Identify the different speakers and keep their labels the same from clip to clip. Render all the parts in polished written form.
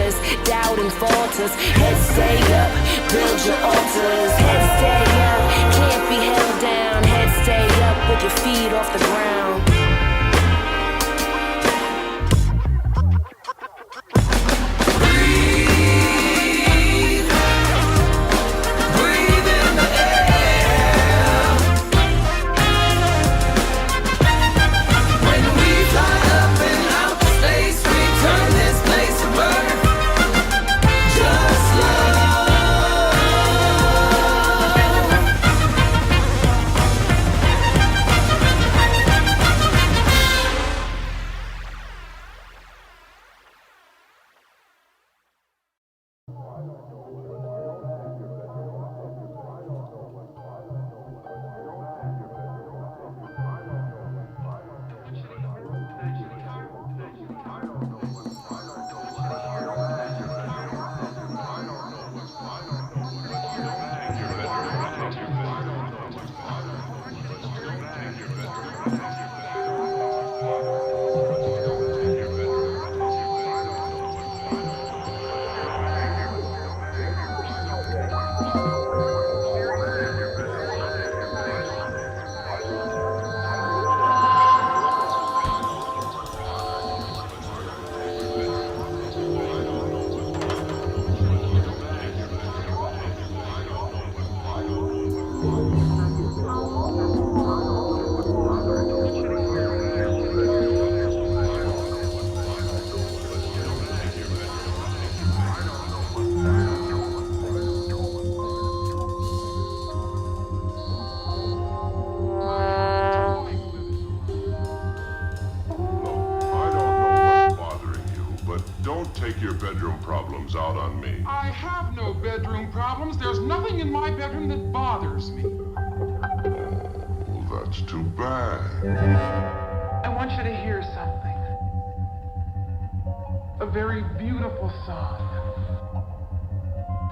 Speaker 1: as doubt and falters. Head stay up, build your altars. Head stay up, can't be held down. Head stay up with your feet off the ground.
Speaker 2: Out on me.
Speaker 3: I have no bedroom problems. There's nothing in my bedroom that bothers me.
Speaker 2: Oh, that's too bad.
Speaker 3: I want you to hear something. A very beautiful song.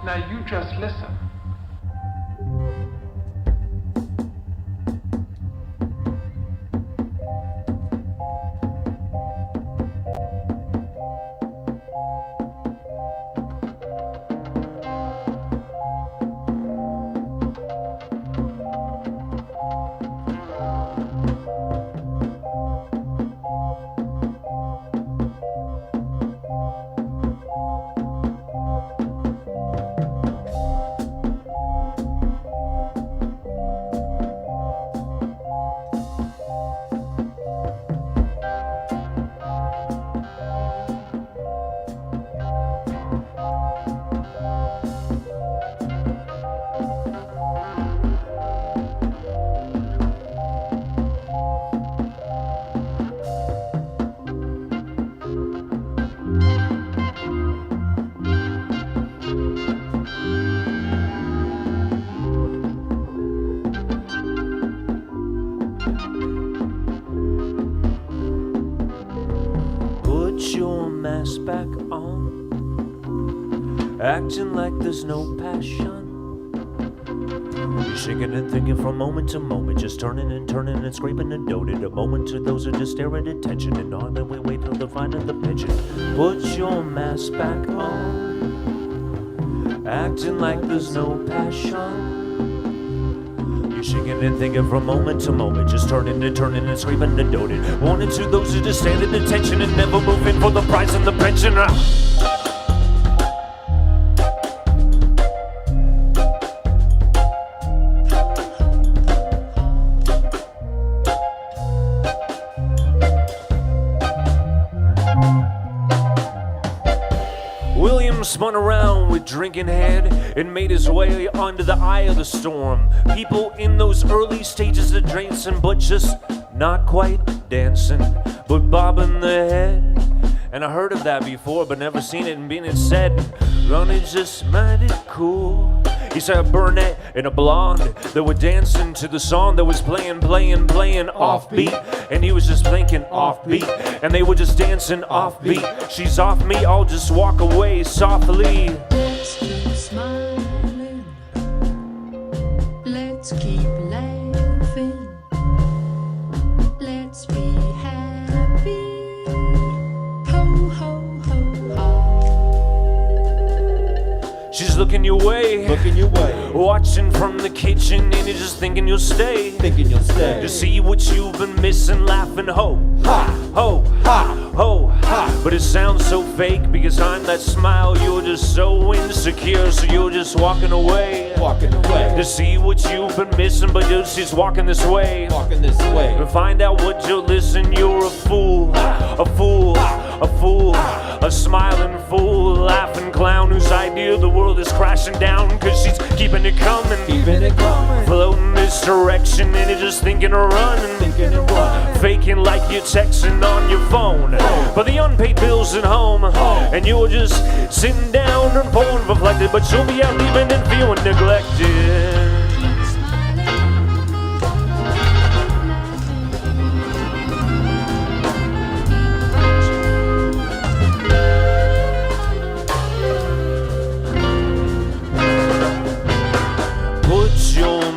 Speaker 3: Now you just listen.
Speaker 4: Back on, acting like there's no passion. You're shaking and thinking from moment to moment, just turning and scraping and doting. A moment to those who just stare at attention, and all that we wait till the find of the pension. Put your mask back on, acting like there's no passion. You're shaking and thinking from moment to moment, just turning and screaming and doting. Wanting to those who just stand at attention and never moving for the price and the pension. William spun around with drinking head and made his way onto the eye of the storm. People in those early stages of dancing, but just not quite dancing, but bobbing their head. And I heard of that before, but never seen it and being it said. Running just mighty cool. He saw a brunette and a blonde that were dancing to the song that was playing offbeat. And he was just thinking offbeat, and they were just dancing offbeat. She's off me, I'll just walk away softly.
Speaker 5: Let's keep smiling. Let's keep laughing. Let's be happy. Ho, ho, ho, ho.
Speaker 4: She's looking your way, watching from the kitchen, and you're just thinking you'll stay, to see what you've been missing, laughing ho, ha, ho, ha, ho, ha. But it sounds so fake because behind that smile you're just so insecure, so you're just walking away, to see what you've been missing, but you're just walking this way, to find out what you're listening. You're a fool, a fool, a fool, a smiling fool, laughing clown whose idea of the world is crashing down, cause she's keeping it coming, floating this direction, and you're just thinking of running, faking like you're texting on your phone, but the unpaid bills at home, and you're just sitting down and bored, reflected, but you'll be out leaving and feeling neglected.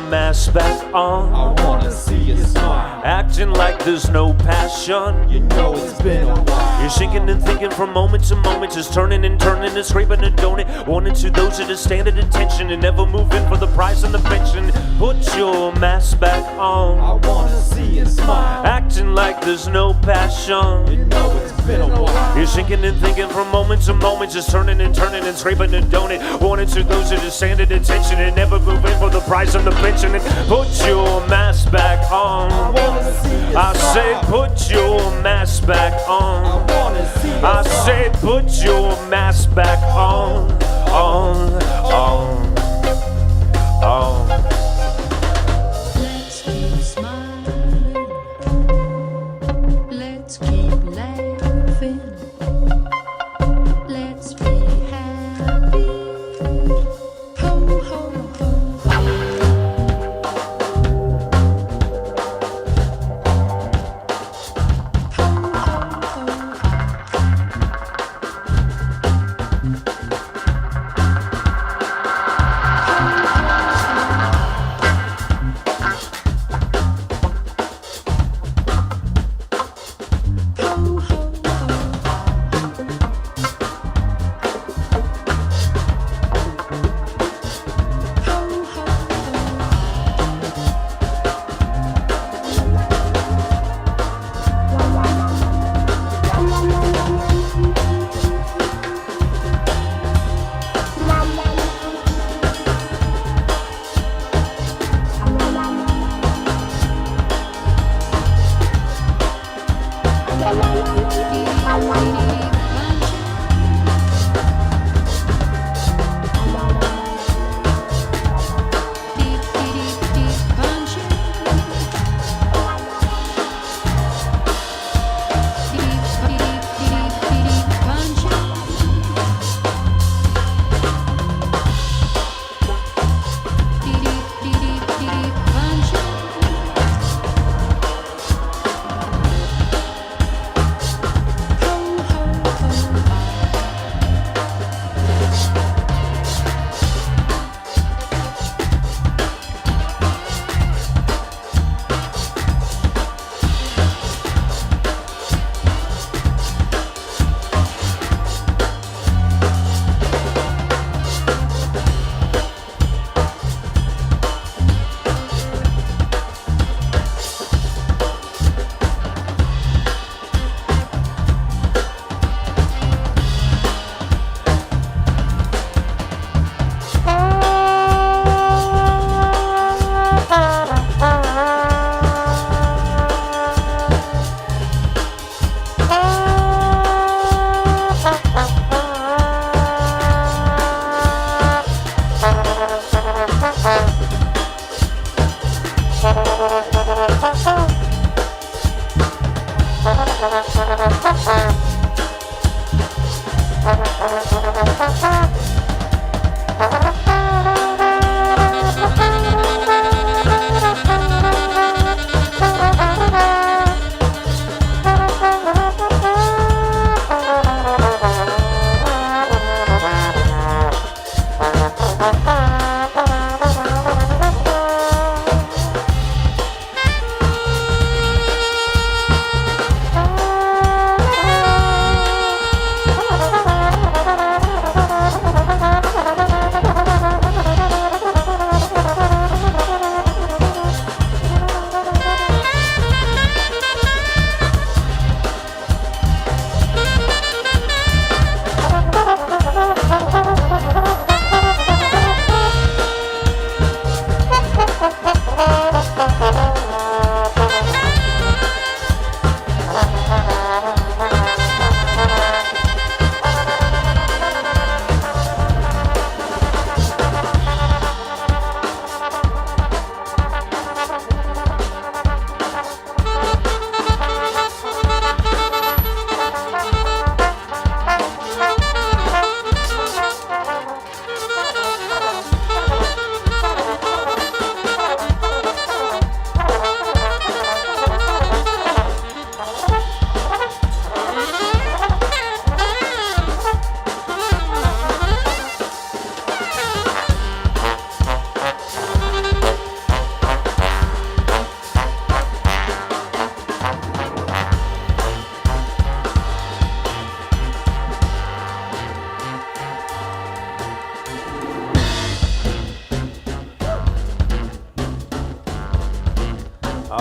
Speaker 4: Mask back on,
Speaker 6: I wanna see you smile,
Speaker 4: acting like there's no passion.
Speaker 6: You know it's been a while.
Speaker 4: You're sinking and thinking from moment to moment, just turning and turning and scraping a donut, wanting to those that stand at attention and never move in for the price and the pension. Put your mask back on,
Speaker 6: I wanna see you smile,
Speaker 4: acting like there's no passion.
Speaker 6: You know it's been a while.
Speaker 4: You're sinking and thinking from moment to moment, just turning and turning and scraping a donut, wanting to those that stand at attention and never move in for the price and the pension. And put your mask back on, I said put your mask back on, I said put your mask back on, on.
Speaker 5: Let's keep smiling. Let's keep laughing. Let's be happy. Ho, ho, ho.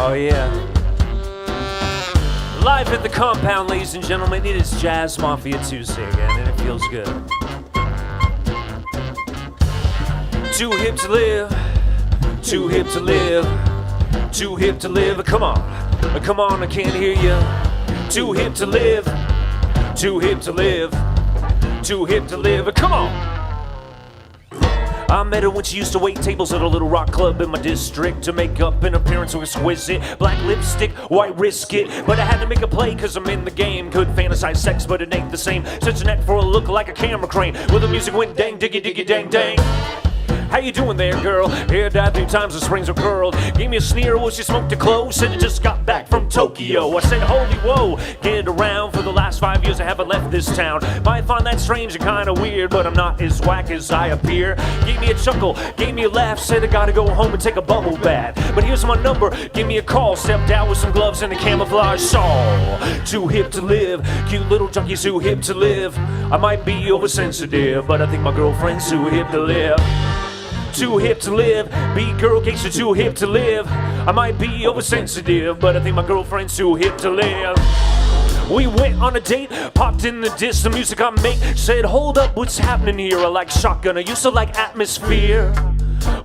Speaker 4: Oh, yeah. Live at the compound, ladies and gentlemen, it is Jazz Mafia Tuesday again, and it feels good. Too hip to live, too hip to live, too hip to live. Come on, I can't hear you. Too hip to live, too hip to live, too hip to live. Come on. I met her when she used to wait tables at a little rock club in my district. To make up an appearance so exquisite, black lipstick, white wristlet. But I had to make a play cause I'm in the game. Could fantasize sex but it ain't the same. Such a neck for a look like a camera crane. Well the music went dang diggy diggy dang dang. How you doing there, girl? Hair dyed 3 times, the springs are curled. Gave me a sneer while she smoked a clove. Said I just got back from Tokyo. I said, holy whoa, get around. For the last 5 years I haven't left this town. Might find that strange and kinda weird, but I'm not as whack as I appear. Gave me a chuckle, gave me a laugh. Said I gotta go home and take a bubble bath. But here's my number, give me a call. Stepped out with some gloves and a camouflage shawl. Too hip to live, cute little junkies too hip to live. I might be oversensitive, but I think my girlfriend's too hip to live. Too hip to live, beat girl case you're too hip to live. I might be oversensitive, but I think my girlfriend's too hip to live. We went on a date, popped in the disc, the music I make. Said, hold up, what's happening here? I like shotgun, I used to like atmosphere.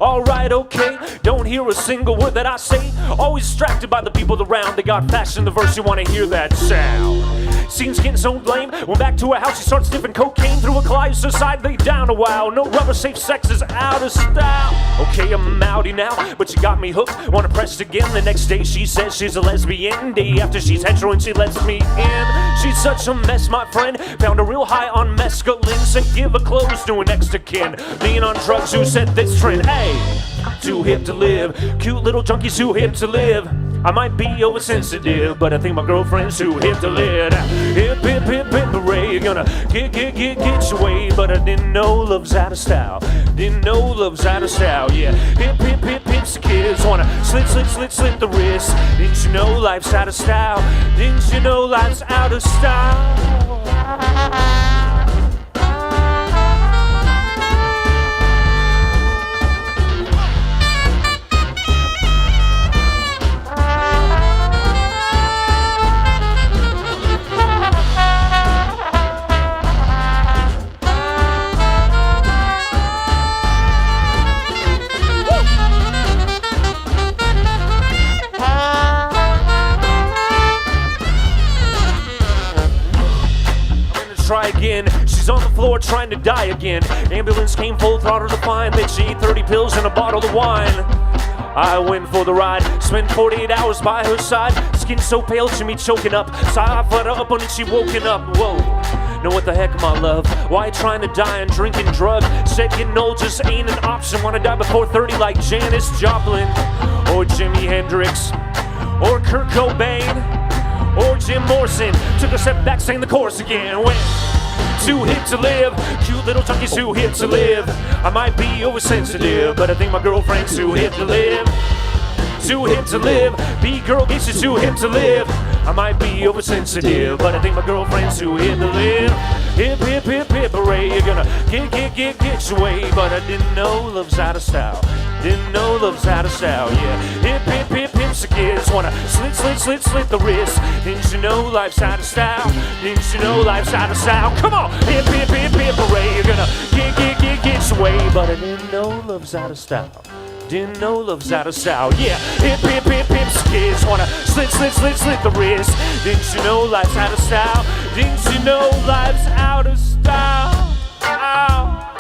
Speaker 4: Alright, okay, don't hear a single word that I say. Always distracted by the people around. They got fast in the verse, you wanna hear that sound. Scene's getting so lame. Went back to her house, she starts sniffing cocaine. Threw a kaleidoside, lay down a while. No rubber, safe sex is out of style. Okay, I'm outie now, but she got me hooked. Wanna press it again. The next day she says she's a lesbian. Day after she's hetero and she lets me in. She's such a mess, my friend. Found her real high on mescaline. Said give her clothes to an next to kin. Lean on drugs, who said this trend? Hey, too hip to live. Cute little junkies too hip to live. I might be oversensitive, but I think my girlfriend's too hip to live. Hip, hip, hip, hip, hooray. You're gonna get your way. But I didn't know love's out of style. Didn't know love's out of style, yeah. Hip, hip, hip, hips, the kids wanna slit the wrist. Didn't you know life's out of style? Didn't you know life's out of style? Try again. She's on the floor trying to die again. Ambulance came full throttle to find that she ate 30 pills and a bottle of wine. I went for the ride, spent 48 hours by her side. Skin so pale she me choking up. So I put her up on it, she woken up. Whoa. Know what the heck, my love? Why trying to die and drinking drug? Said getting old just ain't an option. Wanna die before 30 like Janis Joplin, or Jimi Hendrix, or Kurt Cobain, or Jim Morrison. Took a step back, sang the chorus again. Went too hip to live. Cute little junkies too hip to live. I might be oversensitive, but I think my girlfriend's too hip to live. Too hip to live. B-girl gets you too hip to live. I might be oversensitive, but I think my girlfriend's too hip to live. Hip, hip, hip, hip, hooray. You're gonna get your way. But I didn't know love's out of style. Didn't know love's out of style, yeah. Hip, hip, hip, hips, the kids wanna slit the wrist. Didn't you know life's out of style? Didn't you know life's out of style? Come on! Hip, hip, hip, hip, hooray. You're gonna get your way. But I didn't know love's out of style. Didn't know love's out of style, yeah. Hip, hip, hip, hips, kids wanna slit the wrist. Didn't you know life's out of style? Didn't you know life's out of style? Ow,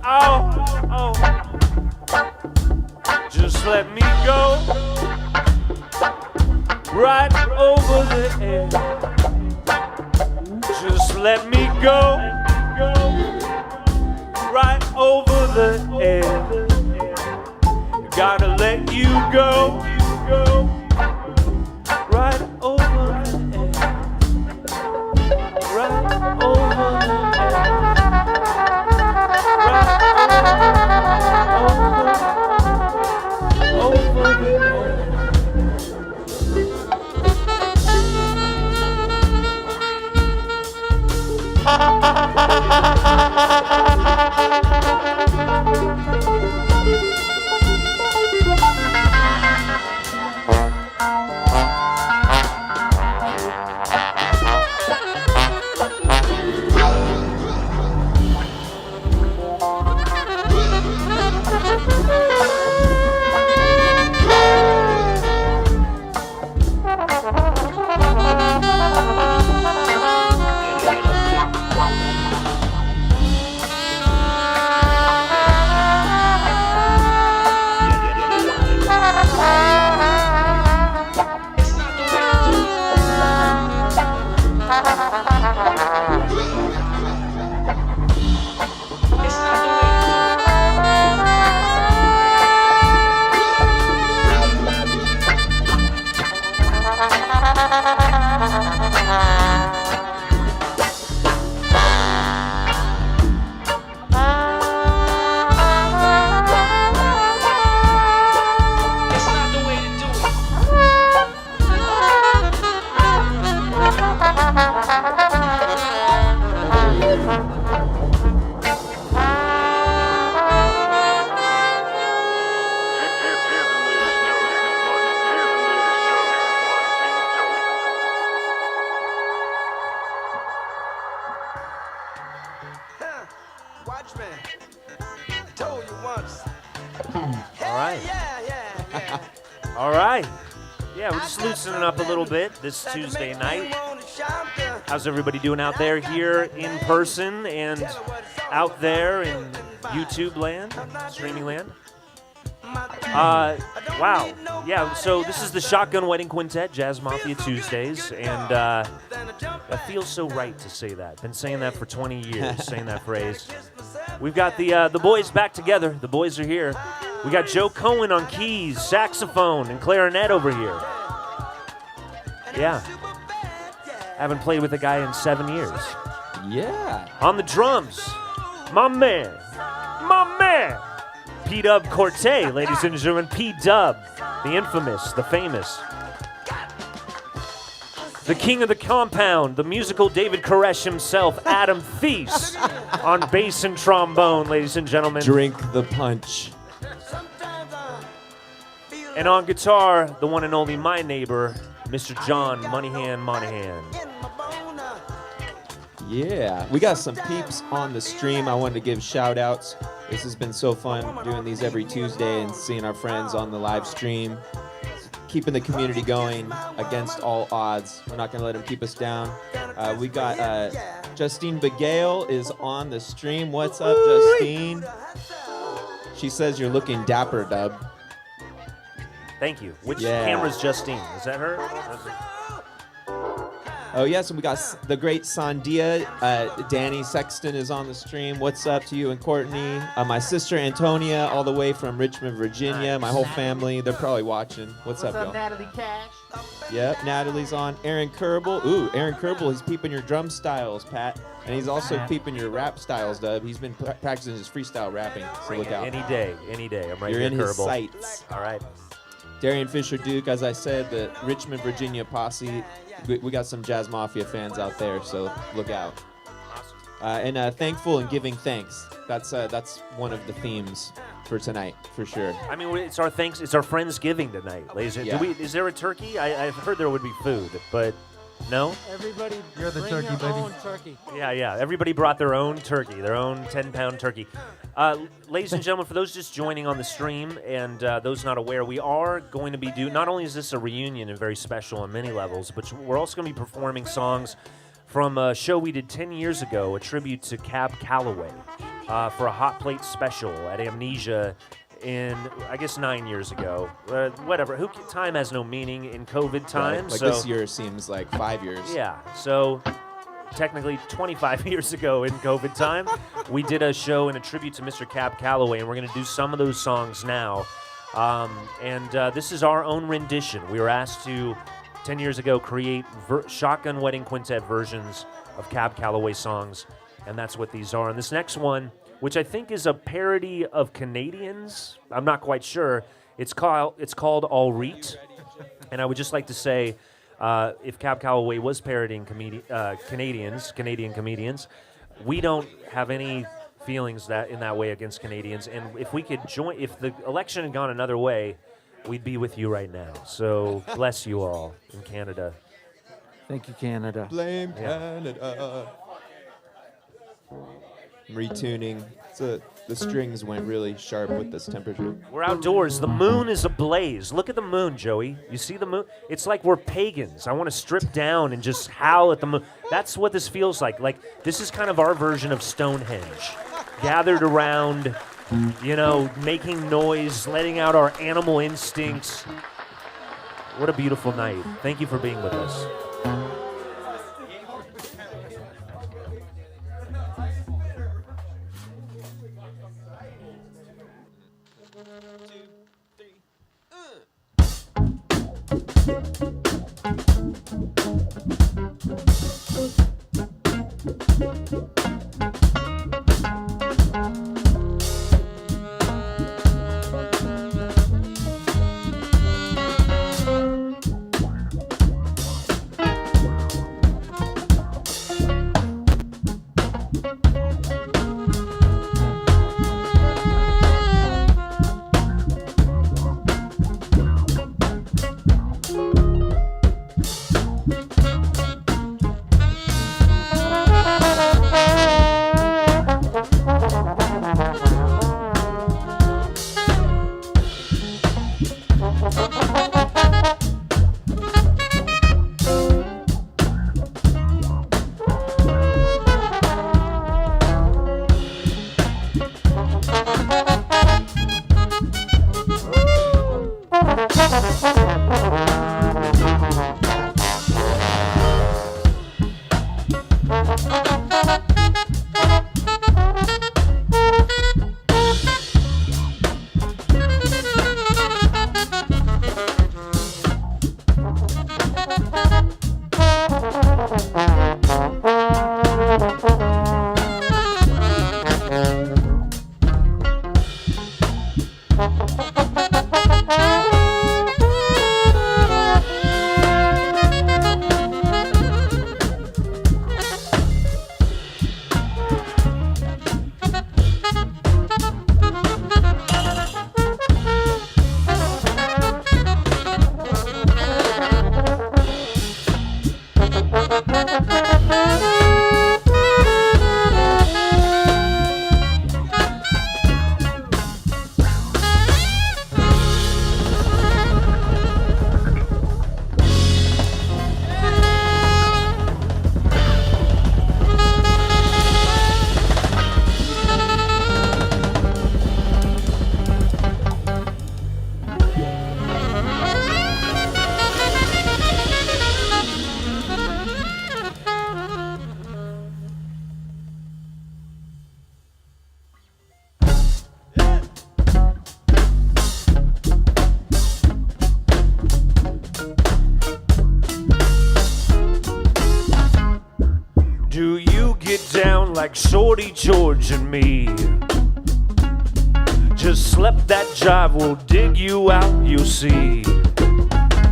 Speaker 4: ow, oh. Just let me go right over the edge. Just let me go right over the edge. Gotta let you go right over the edge. Right over the edge. Right over the edge.
Speaker 7: Watch me. Told you once.
Speaker 4: All right.
Speaker 7: Yeah.
Speaker 4: All right. Yeah, we're just loosening up a little bit this Tuesday night. How's everybody doing out there here in person and out there in YouTube land, streaming land? Wow. Yeah, so this is the Shotgun Wedding Quintet, Jazz Mafia Tuesdays, and that feels so right to say that. Been saying that for 20 years, saying that phrase. We've got the boys back together. The boys are here. We got Joe Cohen on keys, saxophone, and clarinet over here. Yeah. Haven't played with a guy in 7 years.
Speaker 6: Yeah.
Speaker 4: On the drums, my man, P-Dub Korte, ladies and gentlemen, P-Dub, the infamous, the famous. The king of the compound, the musical David Koresh himself, Adam Theis, on bass and trombone, ladies and gentlemen.
Speaker 6: Drink the punch.
Speaker 4: And on guitar, the one and only my neighbor, Mr. Jon Monahan.
Speaker 6: Yeah, we got some peeps on the stream. I wanted to give shout outs. This has been so fun doing these every Tuesday and seeing our friends on the live stream. Keeping the community going against all odds. We're not going to let them keep us down. We got Justine Begale is on the stream. What's up, Justine? She says you're looking dapper, Dub.
Speaker 4: Thank you. Which
Speaker 6: Yeah.
Speaker 4: camera's Justine? Is that her?
Speaker 6: Oh, yes, and we got the great Sandia. Danny Sexton is on the stream. What's up to you and Courtney? My sister Antonia, all the way from Richmond, Virginia.
Speaker 4: Nice.
Speaker 6: My whole family, they're probably watching. What's up, y'all?
Speaker 8: Natalie Cash?
Speaker 6: Yep, Natalie's on. Aaron Kerbel. Ooh, Aaron Kerbel, he's peeping your drum styles, Pat. And he's also peeping your rap styles, Dub. He's been practicing his freestyle rapping, so look out.
Speaker 4: Any day. I'm right
Speaker 6: You're
Speaker 4: here,
Speaker 6: in his
Speaker 4: Kerbal.
Speaker 6: sights.
Speaker 4: All right.
Speaker 6: Darian Fisher Duke, as I said, the Richmond, Virginia posse. We got some Jazz Mafia fans out there, so look out. And thankful and giving thanks. That's one of the themes for tonight, for sure.
Speaker 4: I mean, it's our thanks. It's our Friendsgiving tonight, ladies.
Speaker 6: Yeah.
Speaker 4: Is there a turkey? I've heard there would be food, but no.
Speaker 8: Everybody,
Speaker 9: You're the
Speaker 8: bring
Speaker 9: turkey,
Speaker 8: your
Speaker 9: baby.
Speaker 8: own turkey.
Speaker 4: Yeah. Everybody brought their own turkey, their own 10-pound turkey. Ladies and gentlemen, for those just joining on the stream and those not aware, we are going to be not only is this a reunion and very special on many levels, but we're also going to be performing songs from a show we did 10 years ago, a tribute to Cab Calloway, for a Hot Plate special at Amnesia in, I guess, 9 years ago. Whatever. Time has no meaning in COVID times.
Speaker 6: Like
Speaker 4: so
Speaker 6: this year seems like 5 years.
Speaker 4: yeah, so technically 25 years ago in COVID time, we did a show in a tribute to Mr. Cab Calloway, and we're going to do some of those songs now. This is our own rendition. We were asked to, 10 years ago, create Shotgun Wedding Quintet versions of Cab Calloway songs, and that's what these are. And this next one, which I think is a parody of Canadians, I'm not quite sure, it's called All Reet. And I would just like to say, if Cab Calloway was parodying Canadian comedians, we don't have any feelings in that way against Canadians. And if we could if the election had gone another way, we'd be with you right now. So bless you all in Canada.
Speaker 9: Thank you, Canada.
Speaker 6: Blame Canada. I'm retuning. The strings went really sharp with this temperature.
Speaker 4: We're outdoors. The moon is ablaze. Look at the moon, Joey. You see the moon? It's like we're pagans. I want to strip down and just howl at the moon. That's what this feels like. Like, this is kind of our version of Stonehenge. Gathered around, making noise, letting out our animal instincts. What a beautiful night. Thank you for being with us. like Shorty George and me. Just slap that jive, we'll dig you out, you'll see.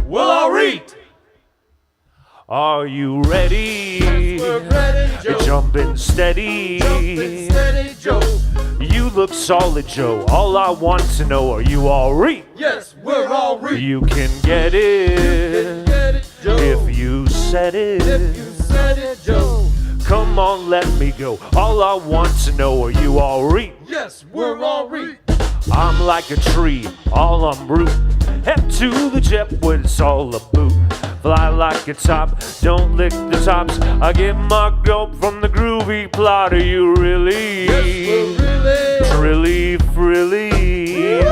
Speaker 4: Well, all right. Are you ready?
Speaker 8: Yes, we're ready, Joe.
Speaker 4: Jumping steady.
Speaker 8: Jumping steady, Joe.
Speaker 4: You look solid, Joe. All I want to know, are you all right?
Speaker 8: Yes, we're all right.
Speaker 4: You can get it,
Speaker 8: You can get it, Joe.
Speaker 4: if you said it.
Speaker 8: If you said it, Joe.
Speaker 4: Come on, let me go. All I want to know, are you all right?
Speaker 8: Yes, we're all right.
Speaker 4: I'm like a tree, all I'm root. Head to the jet when it's all about. Fly like a top, don't lick the tops. I get my dope from the groovy plot. Are you really?
Speaker 8: Yes, we're really.
Speaker 4: Frilly.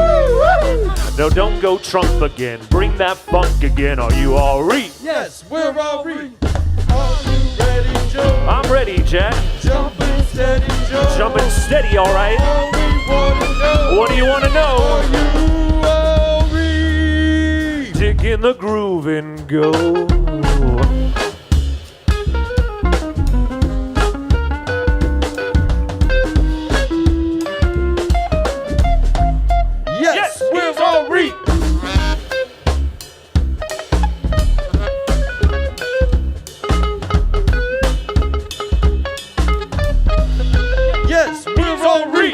Speaker 4: No, don't go Trump again. Bring that funk again. Are you all right?
Speaker 8: Yes, we're all right. Are you ready, Joe?
Speaker 4: I'm ready, Jack.
Speaker 8: Jumping steady, Joe.
Speaker 4: Jumping steady, all right.
Speaker 8: All we wanna know.
Speaker 4: What do you want to know?
Speaker 8: Are you all right?
Speaker 4: Dig in the groove and go.
Speaker 8: Yes, we're all right. Yes, we're all right.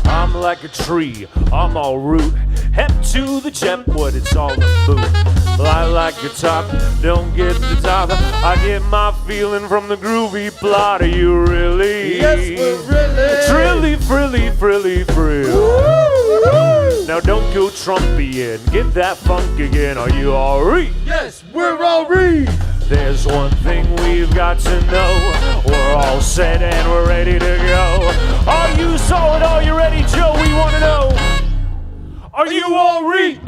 Speaker 4: I'm like a tree, I'm all root. Head to the jet, what it's all about. Fly like a top, don't get the top. I get my feeling from the groovy plot. Are you really?
Speaker 8: Yes, we're really.
Speaker 4: Frilly, frill. Now don't go Trumpian, get that funk again. Are you alright?
Speaker 8: Yes, we're all right.
Speaker 4: There's one thing we've got to know. We're all set and we're ready to go. Are you solid? Are you ready, Joe? We want to know. Are you all right?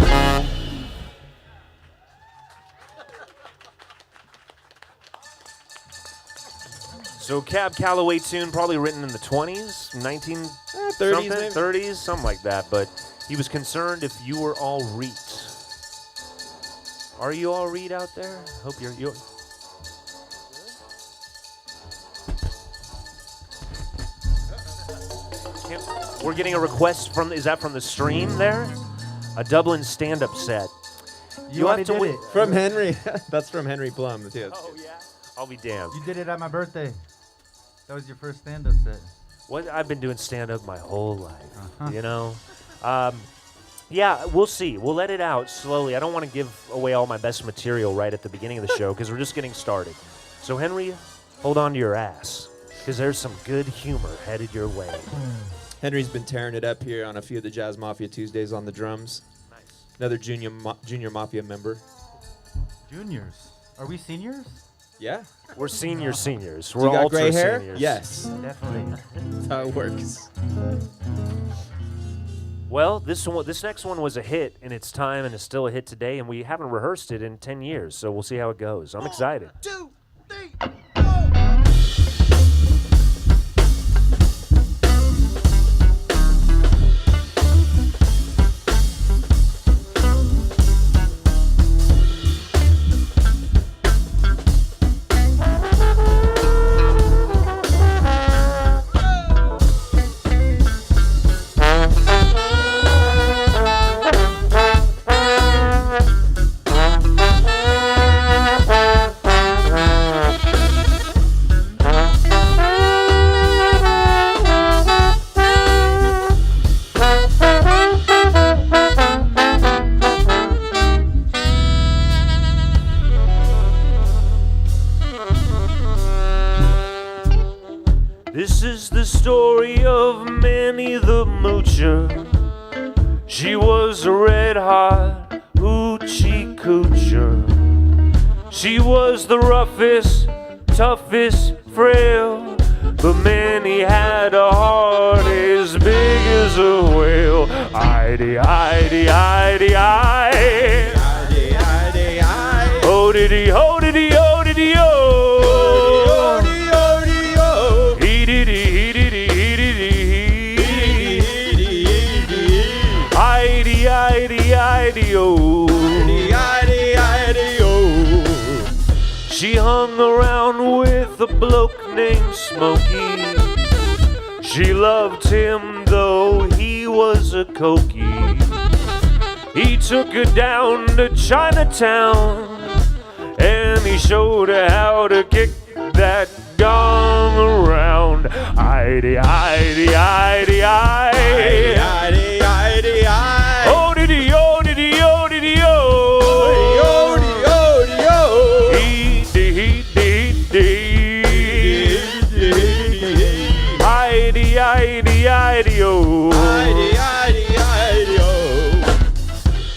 Speaker 4: So Cab Calloway tune, probably written in the 20s, 1930s,
Speaker 6: 30s, maybe.
Speaker 4: 30s, something like that. But he was concerned if you were all right. Are you all right out there? Hope you're. We're getting a request from. Is that from the stream there? A Dublin stand-up set.
Speaker 9: You
Speaker 4: have
Speaker 9: already
Speaker 4: to
Speaker 9: did
Speaker 4: win.
Speaker 9: it.
Speaker 6: From Henry. That's from Henry Plum, too.
Speaker 4: Oh yeah. I'll be damned.
Speaker 9: You did it at my birthday. That was your first stand-up set.
Speaker 4: What I've been doing stand-up my whole life, you know. Yeah, we'll see. We'll let it out slowly. I don't want to give away all my best material right at the beginning of the show because we're just getting started. So Henry, hold on to your ass because there's some good humor headed your way.
Speaker 6: Henry's been tearing it up here on a few of the Jazz Mafia Tuesdays on the drums.
Speaker 4: Nice.
Speaker 6: Another junior Mafia member.
Speaker 9: Juniors. Are we seniors?
Speaker 6: Yeah.
Speaker 4: We're seniors. We're
Speaker 6: You got
Speaker 4: ultra
Speaker 6: gray hair?
Speaker 4: seniors.
Speaker 6: Yes.
Speaker 9: Definitely.
Speaker 6: That's how it works.
Speaker 4: Well, this next one was a hit in its time and is still a hit today, and we haven't rehearsed it in 10 years, so we'll see how it goes. I'm excited.
Speaker 8: 2, 3.
Speaker 4: This is the story of Manny the Moocher. She was a red-hot hoochie coocher. She was the roughest, toughest, frail, but Manny had a heart as big as a whale. I Heidi, Heidi, Heidi, Heidi. Oh, diddy, oh, diddy, oh, diddy, oh. He diddy, he diddy, he diddy, he. Heidi, Heidi, Heidi, oh. She hung around with a bloke named Smokey. She loved him though he was a cokey. He took her down to Chinatown and he showed her how to kick that gong around. Heidi, Heidi, Heidi, Heidi. Oh, diddy, oh, diddy, oh, diddy, oh.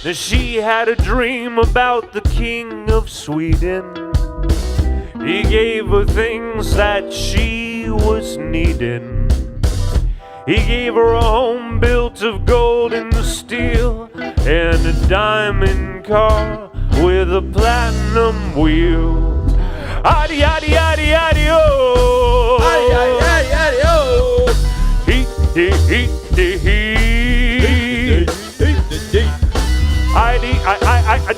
Speaker 4: Now she had a dream about the king of Sweden. He gave her things that she was needing. He gave her a home built of gold and steel and a diamond car with a platinum wheel. Adi, adi, adi, adi, oh. Adi, adi, adi, adi, oh. He, he.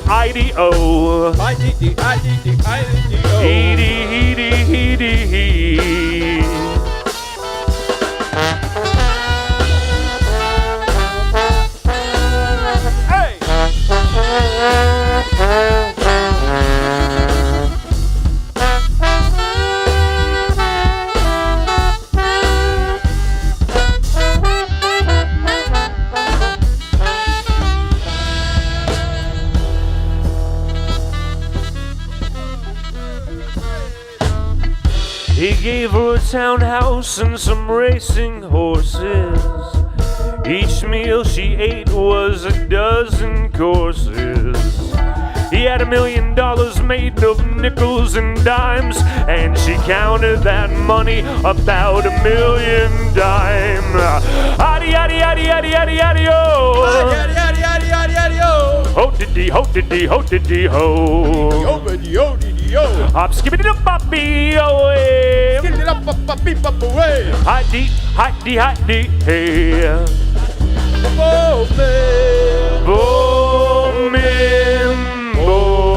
Speaker 4: I-D-O. Hey! He gave her a townhouse and some racing horses. Each meal she ate was a dozen courses. He had $1 million made of nickels and dimes, and she counted that money about 1,000,000 times. Addy, addy, addy, addy, addy, addy, oh. Addy, addy, addy, addy, addy, oh. Ho diddy, ho diddy, ho diddy, ho. Yo, hop, skip it up, poppy, away. Skip it up, poppy, pop away. Hidey, hidey, hidey, hey. Bowman, Bowman, Bowman.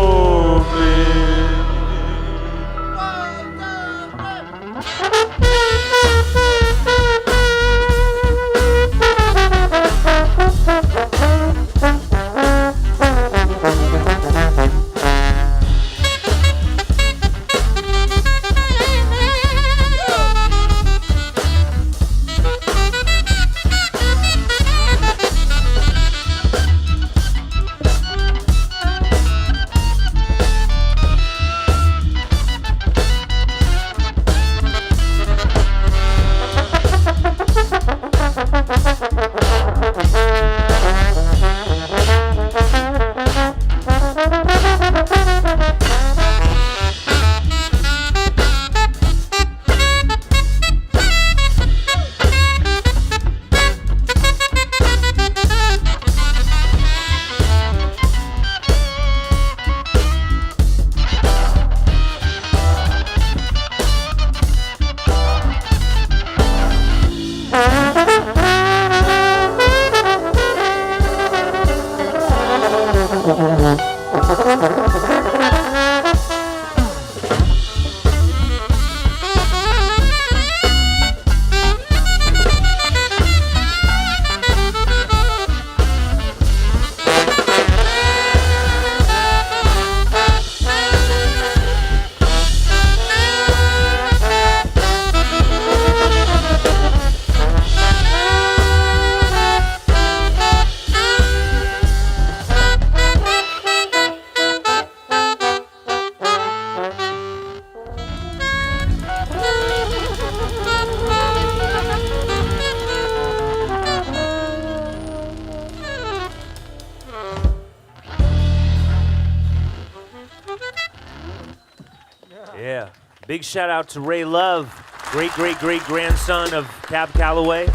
Speaker 4: Yeah, big shout out to Ray Love, great grandson of Cab Calloway.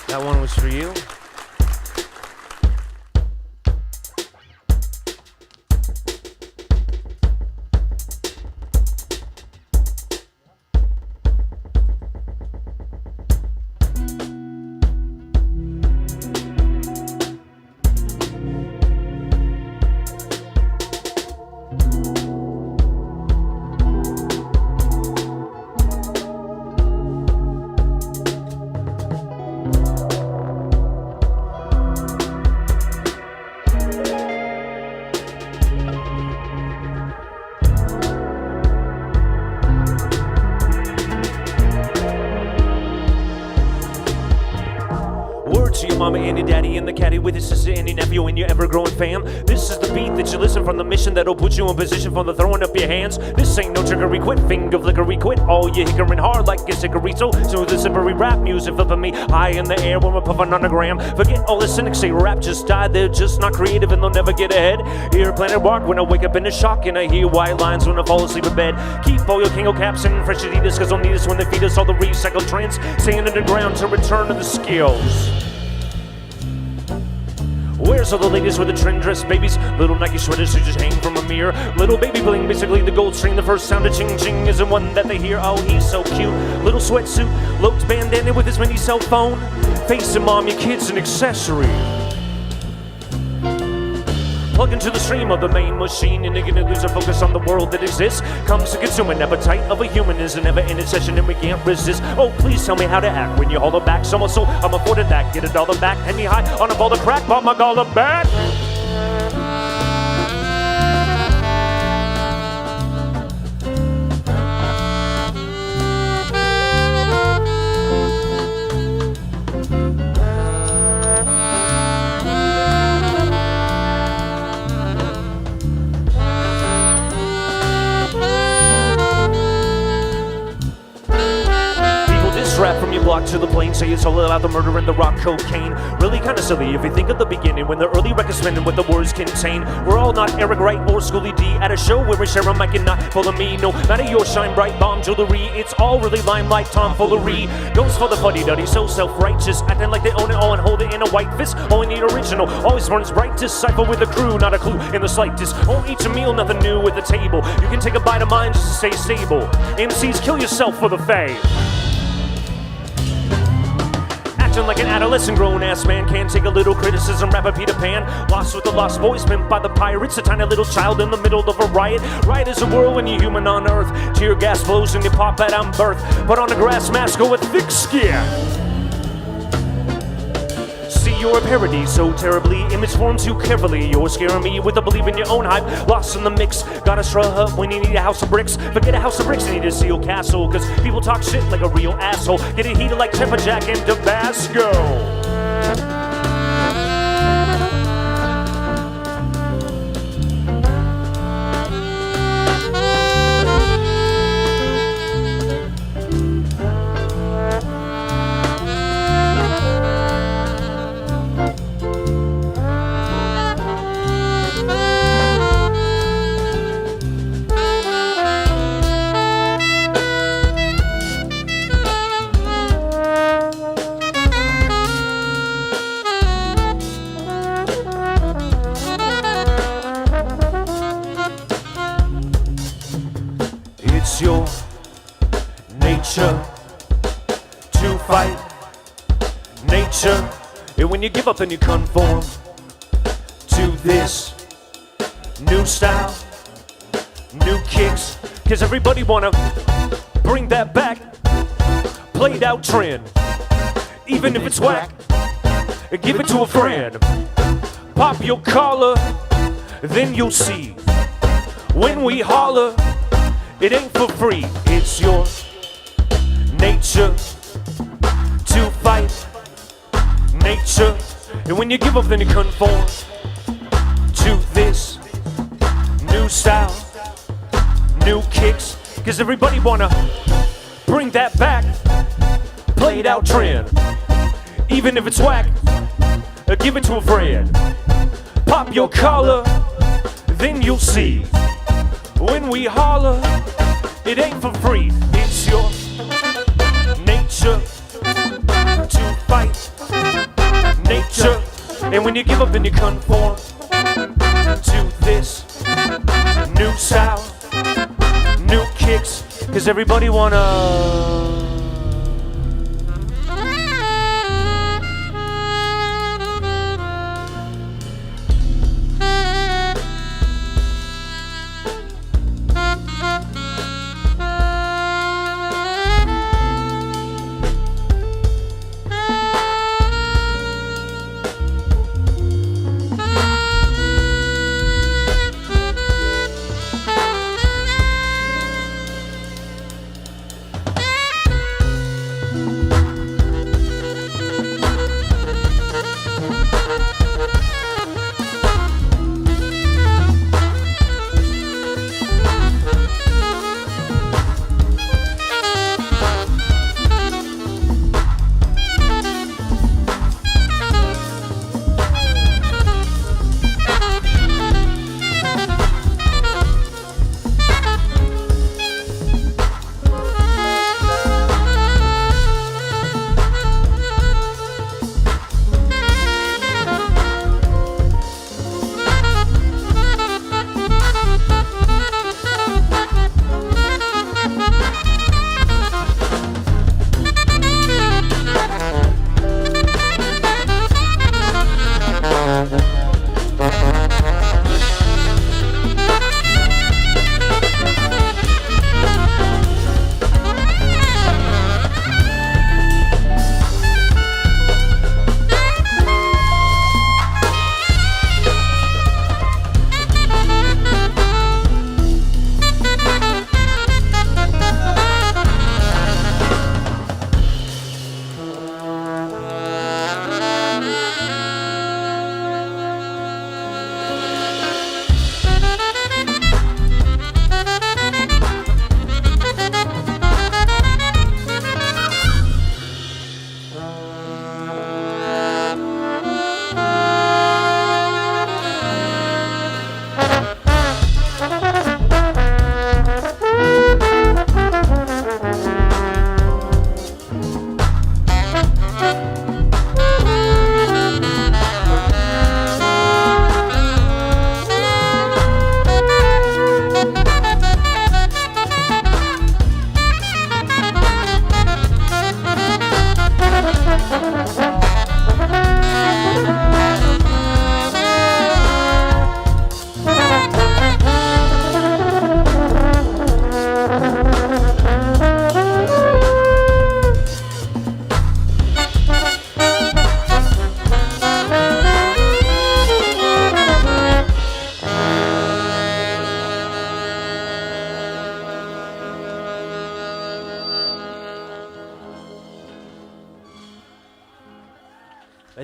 Speaker 4: That one was for you. Word to your mama and your daddy and the caddy with your sister and your nephew and your ever-growing fam. This is the beat that you listen from the mission that'll put you in position for the throwing up your hands. This ain't no trickery, quit finger flickery, quit all you hickering hard like a hickory. So smooth and slippery rap music flipping me high in the air when we're puffing on the gram. Forget all the cynics say rap just died, they're just not creative and they'll never get ahead. Hear Planet Rock when I wake up in a shock and I hear white lines when I fall asleep in bed. Keep all your Kingo caps and fresh Adidas cause they'll need us when they feed us all the recycled trends. Staying underground to return to the skills. Where's all the ladies with the trend dress babies? Little Nike sweaters who just hang from a mirror. Little baby bling, basically the gold string. The first sound of ching ching isn't one that they hear. Oh, he's so cute. Little sweatsuit, Loke's bandana with his mini cell phone. Facing mom, your kid's an accessory. Plug into the stream of the main machine and you're gonna lose a focus on the world that exists. Comes to consume an appetite of a human is a never-ending session and we can't resist. Oh, please tell me how to act when you holler back. So much so I'm afforded that. Get $1 back, hand me high on a ball of crack, bomb my collar back. Rap from your block to the plane, say it's all about the murder and the rock cocaine. Really kinda silly if you think of the beginning when the early records spin and what the words contain. We're all not Eric Wright or Schoolie D at a show where we share a mic and not full of me. No matter your shine bright bomb jewelry, it's all really limelight tomfoolery. Goes for the fuddy-duddy, so self-righteous, acting like they own it all and hold it in a white fist. Only need original, always runs bright. Decipher with a crew, not a clue in the slightest. Won't eat a meal, nothing new at the table. You can take a bite of mine just to stay stable. MCs, kill yourself for the fame. Like an adolescent grown-ass man can't take a little criticism, rap a Peter Pan. Lost with the lost boys, pimped by the pirates. A tiny little child in the middle of a riot. Riot is a world when you're human on earth. Tear gas blows and you pop out on birth. Put on a grass mask, go with thick skin. See, you're a parody so terribly. Image forms you carefully. You're scaring me with a belief in your own hype. Lost in the mix. Gotta straw up when you need a house of bricks. Forget a house of bricks, you need a steel castle. Cause people talk shit like a real asshole. Get it heated like Pepper Jack and Tabasco. It's your nature to fight nature. And when you give up and you conform to this new style, new kicks, cause everybody wanna bring that back, played out trend. Even if it's whack, give it to a friend. Pop your collar, then you'll see. When we holler, it ain't for free. It's your nature to fight nature. And when you give up, then you conform to this new style, new kicks. Cause everybody wanna bring that back, played out trend. Even if it's whack, give it to a friend. Pop your collar, then you'll see. When we holler, it ain't for free. It's your nature to fight nature. And when you give up and you conform to this new style, new kicks, cause everybody wanna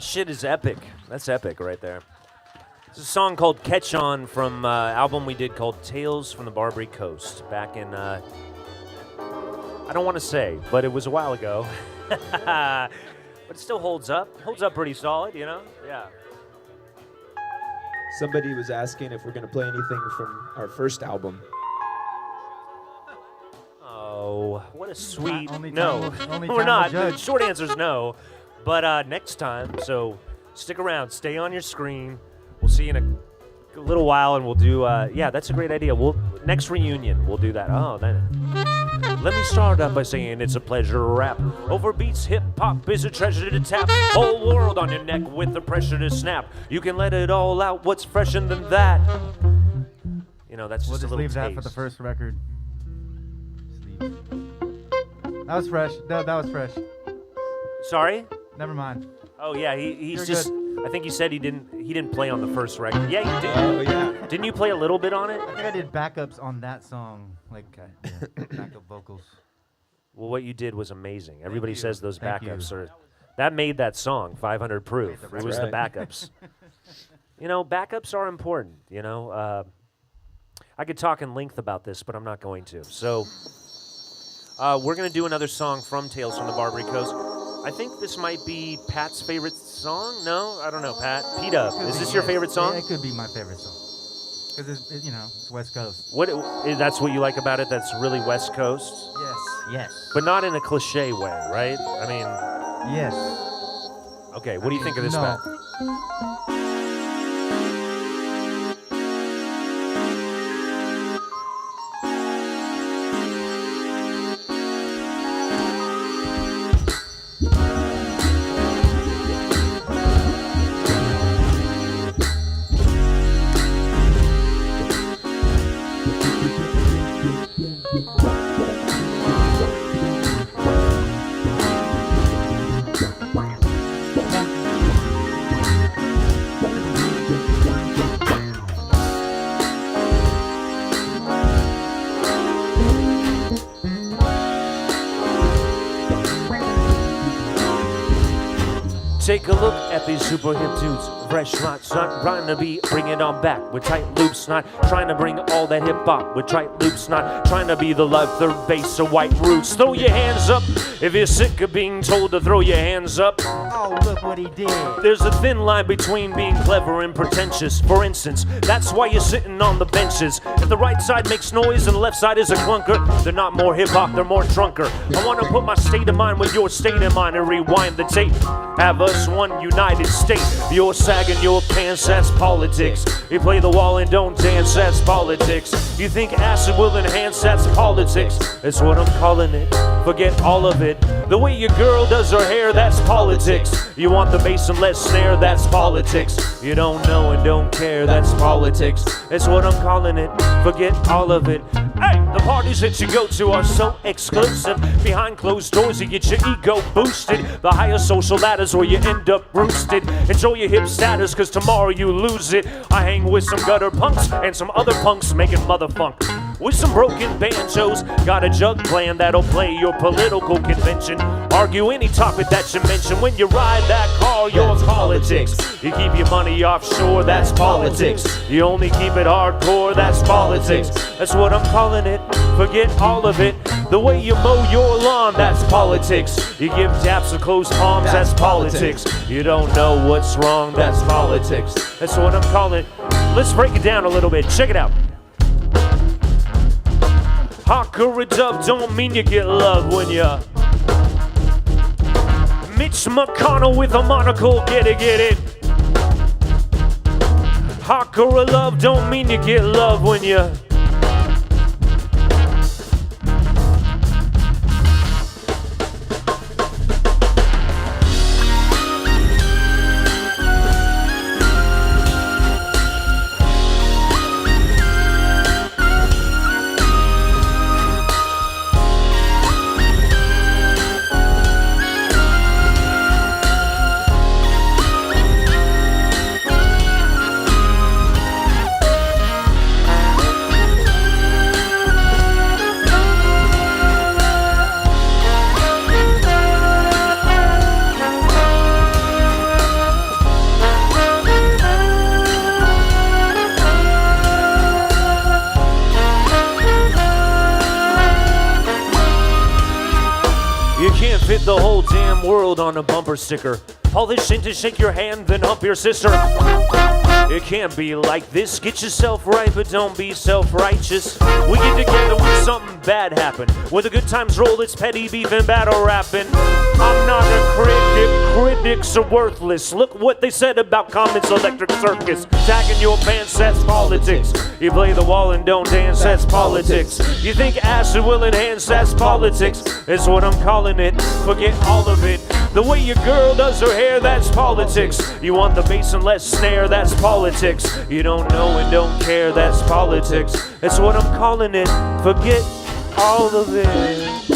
Speaker 4: That shit is epic. That's epic right there. It's a song called Catch On from album we did called Tales from the Barbary Coast back in, I don't want to say, but it was a while ago. But it still holds up. Holds up pretty solid, you know? Yeah.
Speaker 6: Somebody was asking if we're going to play anything from our first album.
Speaker 4: Oh, what a sweet...
Speaker 9: Only
Speaker 4: no,
Speaker 9: time- only
Speaker 4: we're
Speaker 9: time
Speaker 4: not.
Speaker 9: will
Speaker 4: The
Speaker 9: judge.
Speaker 4: short answer is no. But next time, so stick around. Stay on your screen. We'll see you in a little while, and we'll do... yeah, that's a great idea. Next reunion, we'll do that. Oh, then... Let me start out by saying it's a pleasure to rap. Over beats, hip-hop is a treasure to tap. Whole world on your neck with the pressure to snap. You can let it all out. What's fresher than that? You know, that's
Speaker 9: We'll
Speaker 4: just a
Speaker 9: just
Speaker 4: little
Speaker 9: leave that for
Speaker 4: taste.
Speaker 9: the first record. Just leave. That was fresh. That was fresh.
Speaker 4: Sorry?
Speaker 9: Never mind.
Speaker 4: Oh yeah, he's
Speaker 9: You're
Speaker 4: just.
Speaker 9: good.
Speaker 4: I think he said he didn't play on the first record. Yeah, you did.
Speaker 6: Oh, yeah.
Speaker 4: Didn't you play a little bit on it?
Speaker 9: I think I did backups on that song, like backup vocals.
Speaker 4: Well, what you did was amazing. Everybody
Speaker 9: you.
Speaker 4: says those
Speaker 9: Thank
Speaker 4: backups
Speaker 9: you.
Speaker 4: are. That made that song 500 proof. It was the
Speaker 6: right.
Speaker 4: backups. You know, backups are important. You know, I could talk in length about this, but I'm not going to. So, we're gonna do another song from Tales from the Barbary Coast. I think this might be Pat's favorite song. No, I don't know, Pat. P-Dub, is this your favorite song?
Speaker 9: Yeah, it could be my favorite song. Because it's West Coast.
Speaker 4: That's what you like about it? That's really West Coast,
Speaker 9: Yes. Yes.
Speaker 4: but not in a cliche way, right? I mean,
Speaker 9: Yes.
Speaker 4: okay. What do you think of this,
Speaker 9: No.
Speaker 4: Pat? Take a look at these super hip dudes. Fresh knots, not trying to be, bring it on back with tight loops, not trying to bring all that hip hop with tight loops, not trying to be the love, third bass or white roots. Throw your hands up if you're sick of being told to throw your hands up.
Speaker 9: Oh, look what he did.
Speaker 4: There's a thin line between being clever and pretentious. For instance, that's why you're sitting on the benches. If the right side makes noise and the left side is a clunker, they're not more hip-hop, they're more drunker. I want to put my state of mind with your state of mind and rewind the tape. Have us one united state. You're sagging your pants, that's politics. You play the wall and don't dance, that's politics. You think acid will enhance, that's politics. That's what I'm calling it. Forget all of it. The way your girl does her hair, that's politics. You want the bass and less snare, that's politics. You don't know and don't care, that's politics. That's what I'm calling it. Forget all of it. Hey, the parties that you go to are so exclusive. Behind closed doors, you get your ego boosted. The higher social ladders where you end up roosted. Enjoy your hip status, cause tomorrow you lose it. I hang with some gutter punks and some other punks making motherfunk. With some broken banjos, got a jug plan that'll play your political convention. Argue any topic that you mention. When you ride that car, you're politics. You keep your money offshore, that's politics. You only keep it hardcore, that's politics. That's what I'm calling it. Forget all of it. The way you mow your lawn, that's politics. You give taps and closed palms, that's politics. You don't know what's wrong, that's politics. That's what I'm calling it. Let's break it down a little bit. Check it out. Hawk or a dove don't mean you get love when you Mitch McConnell with a monocle, get it. Hawk or a love don't mean you get love when you fit the whole damn world on a bumper sticker. Polish in to shake your hand, then hump your sister. It can't be like this. Get yourself right, but don't be self-righteous. We get together when something bad happened. When the good times roll, it's petty beef and battle rapping. I'm not a critic. Critics are worthless. Look what they said about Comet's Electric Circus. Tagging your pants, that's politics. You play the wall and don't dance, that's politics. You think acid will enhance, that's politics. It's what I'm calling it. Forget all of it. The way your girl does her hair, that's politics. You want the bass and less snare, that's politics. You don't know and don't care, that's politics. It's what I'm calling it. Forget all of it.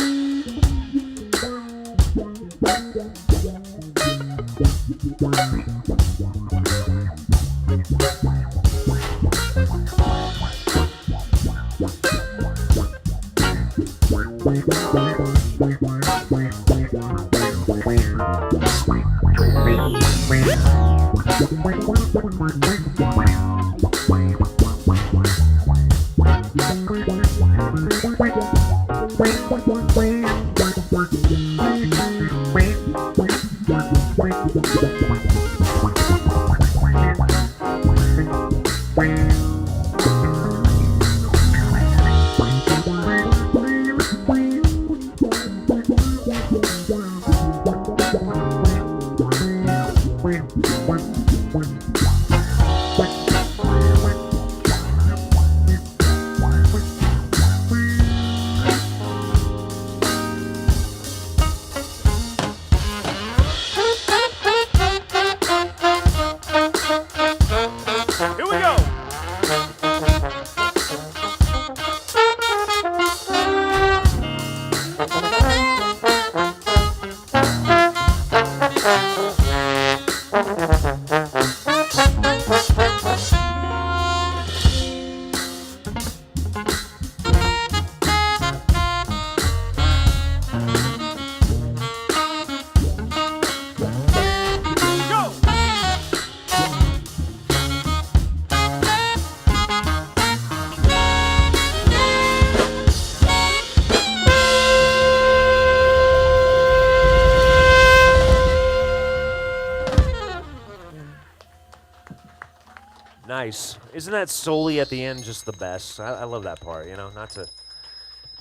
Speaker 4: Nice. Isn't that solely at the end just the best? I love that part, you know,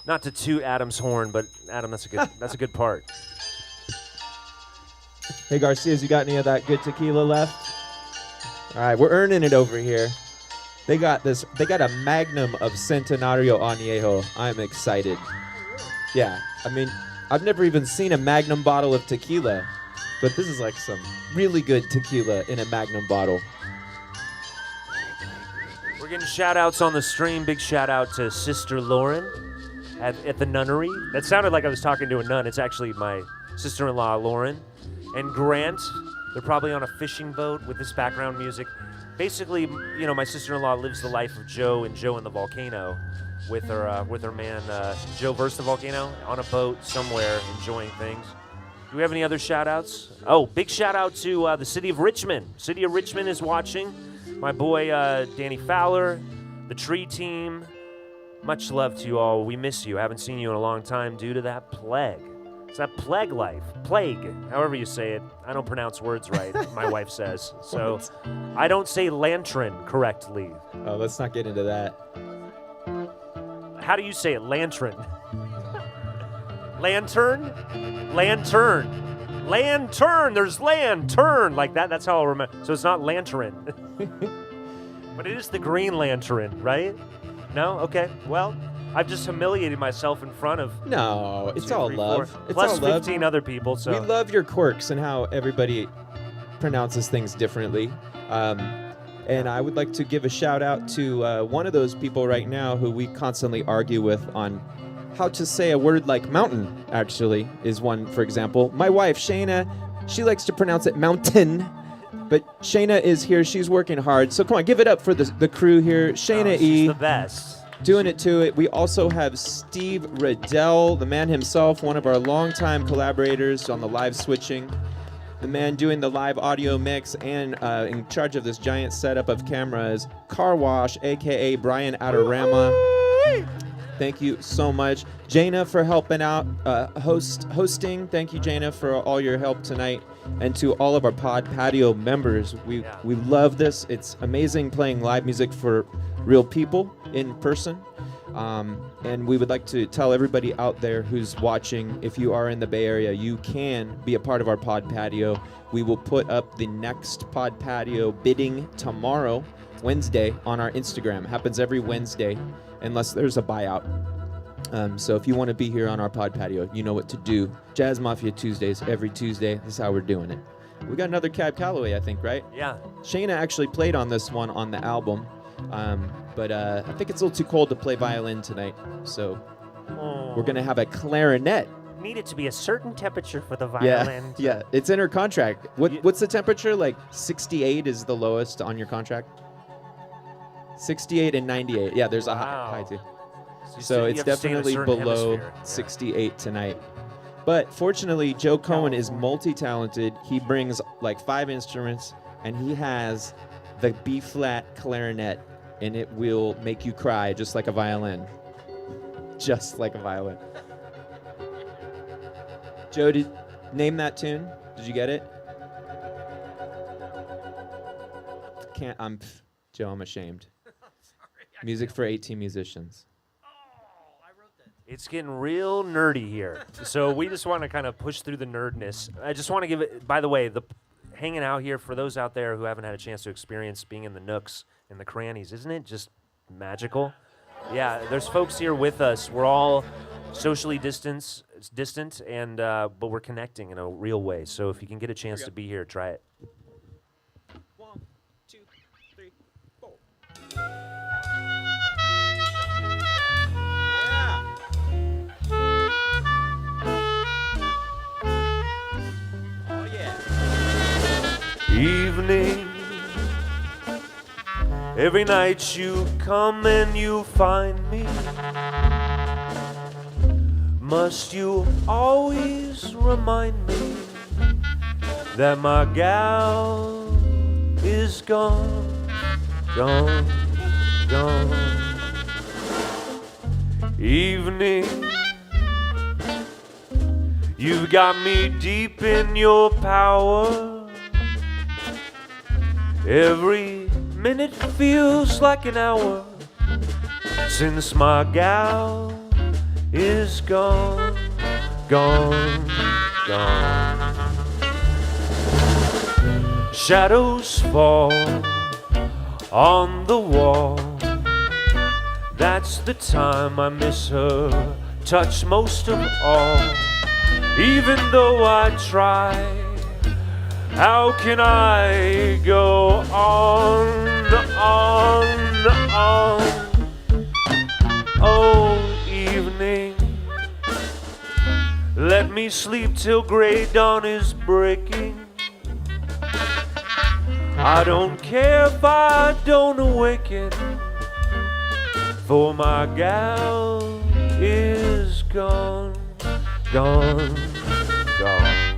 Speaker 4: not to toot Adam's horn, but Adam, that's a good part.
Speaker 6: Hey Garcias, you got any of that good tequila left? All right, we're earning it over here. They got a magnum of Centenario Añejo. I'm excited. Yeah, I mean, I've never even seen a magnum bottle of tequila, but this is like some really good tequila in a magnum bottle.
Speaker 4: We're getting shout-outs on the stream. Big shout-out to Sister Lauren at the nunnery. That sounded like I was talking to a nun. It's actually my sister-in-law, Lauren. And Grant, they're probably on a fishing boat with this background music. Basically, you know, my sister-in-law lives the life of Joe and Joe in the Volcano with her man, Joe versus the Volcano, on a boat somewhere enjoying things. Do we have any other shout-outs? Oh, big shout-out to the city of Richmond. City of Richmond is watching. My boy, Danny Fowler, the Tree Team. Much love to you all. We miss you. Haven't seen you in a long time due to that plague. It's that plague life. Plague, however you say it. I don't pronounce words right, my wife says. So I don't say lantern correctly.
Speaker 6: Oh, let's not get into that.
Speaker 4: How do you say it? Lantern. Lantern? Lantern. Lantern. There's lantern. Like that. That's how I'll remember. So it's not lantern. But it is the Green Lantern, right? No? Okay. Well, I've just humiliated myself in front of...
Speaker 6: No, it's all love. It's
Speaker 4: plus
Speaker 6: all love.
Speaker 4: 15 other people, so...
Speaker 6: We love your quirks and how everybody pronounces things differently. And I would like to give a shout out to one of those people right now who we constantly argue with on how to say a word like mountain, actually, is one, for example. My wife, Shayna, she likes to pronounce it mountain. But Shayna is here. She's working hard. So come on, give it up for the crew here. Shayna
Speaker 4: she's the best.
Speaker 6: Doing it to it. We also have Steve Riddell, the man himself, one of our longtime collaborators on the live switching. The man doing the live audio mix and in charge of this giant setup of cameras, Car Wash, a.k.a. Brian Adorama. Thank you so much. Jaina for helping out, hosting. Thank you, Jaina, for all your help tonight. And to all of our Pod Patio members, we love this. It's amazing playing live music for real people in person. And we would like to tell everybody out there who's watching, if you are in the Bay Area, you can be a part of our Pod Patio. We will put up the next Pod Patio bidding tomorrow, Wednesday, on our Instagram. It happens every Wednesday, unless there's a buyout. So if you want to be here on our Pod Patio, you know what to do. Jazz Mafia Tuesdays, every Tuesday. This is how we're doing it. We got another Cab Calloway, I think, right?
Speaker 4: Yeah.
Speaker 6: Shayna actually played on this one on the album. But I think it's a little too cold to play violin tonight. So we're going to have a clarinet.
Speaker 10: Need it to be a certain temperature for the violin.
Speaker 6: Yeah, it's in her contract. What's the temperature? Like 68 is the lowest on your contract? 68 and 98. Yeah, there's a high too. So it's definitely below 68 tonight. But fortunately, Joe Cohen is multi-talented. He brings like 5 instruments, and he has the B-flat clarinet, and it will make you cry just like a violin. Just like a violin. Joe, name that tune. Did you get it? Joe, I'm ashamed. Music for 18 musicians.
Speaker 4: It's getting real nerdy here. So we just want to kind of push through the nerdness. I just want to give it, by the way, hanging out here, for those out there who haven't had a chance to experience being in the nooks and the crannies, isn't it just magical? Yeah, there's folks here with us. We're all socially distant, and but we're connecting in a real way. So if you can get a chance to be here, try it.
Speaker 6: 1, 2, 3, 4.
Speaker 4: Evening, every night you come and you find me. Must you always remind me that my gal is gone, gone, gone. Evening, you've got me deep in your power. Every minute feels like an hour since my gal is gone, gone, gone. Shadows fall on the wall. That's the time I miss her touch most of all. Even though I try, how can I go on? Oh, evening, let me sleep till gray dawn is breaking. I don't care if I don't awaken, for my gal is gone, gone, gone.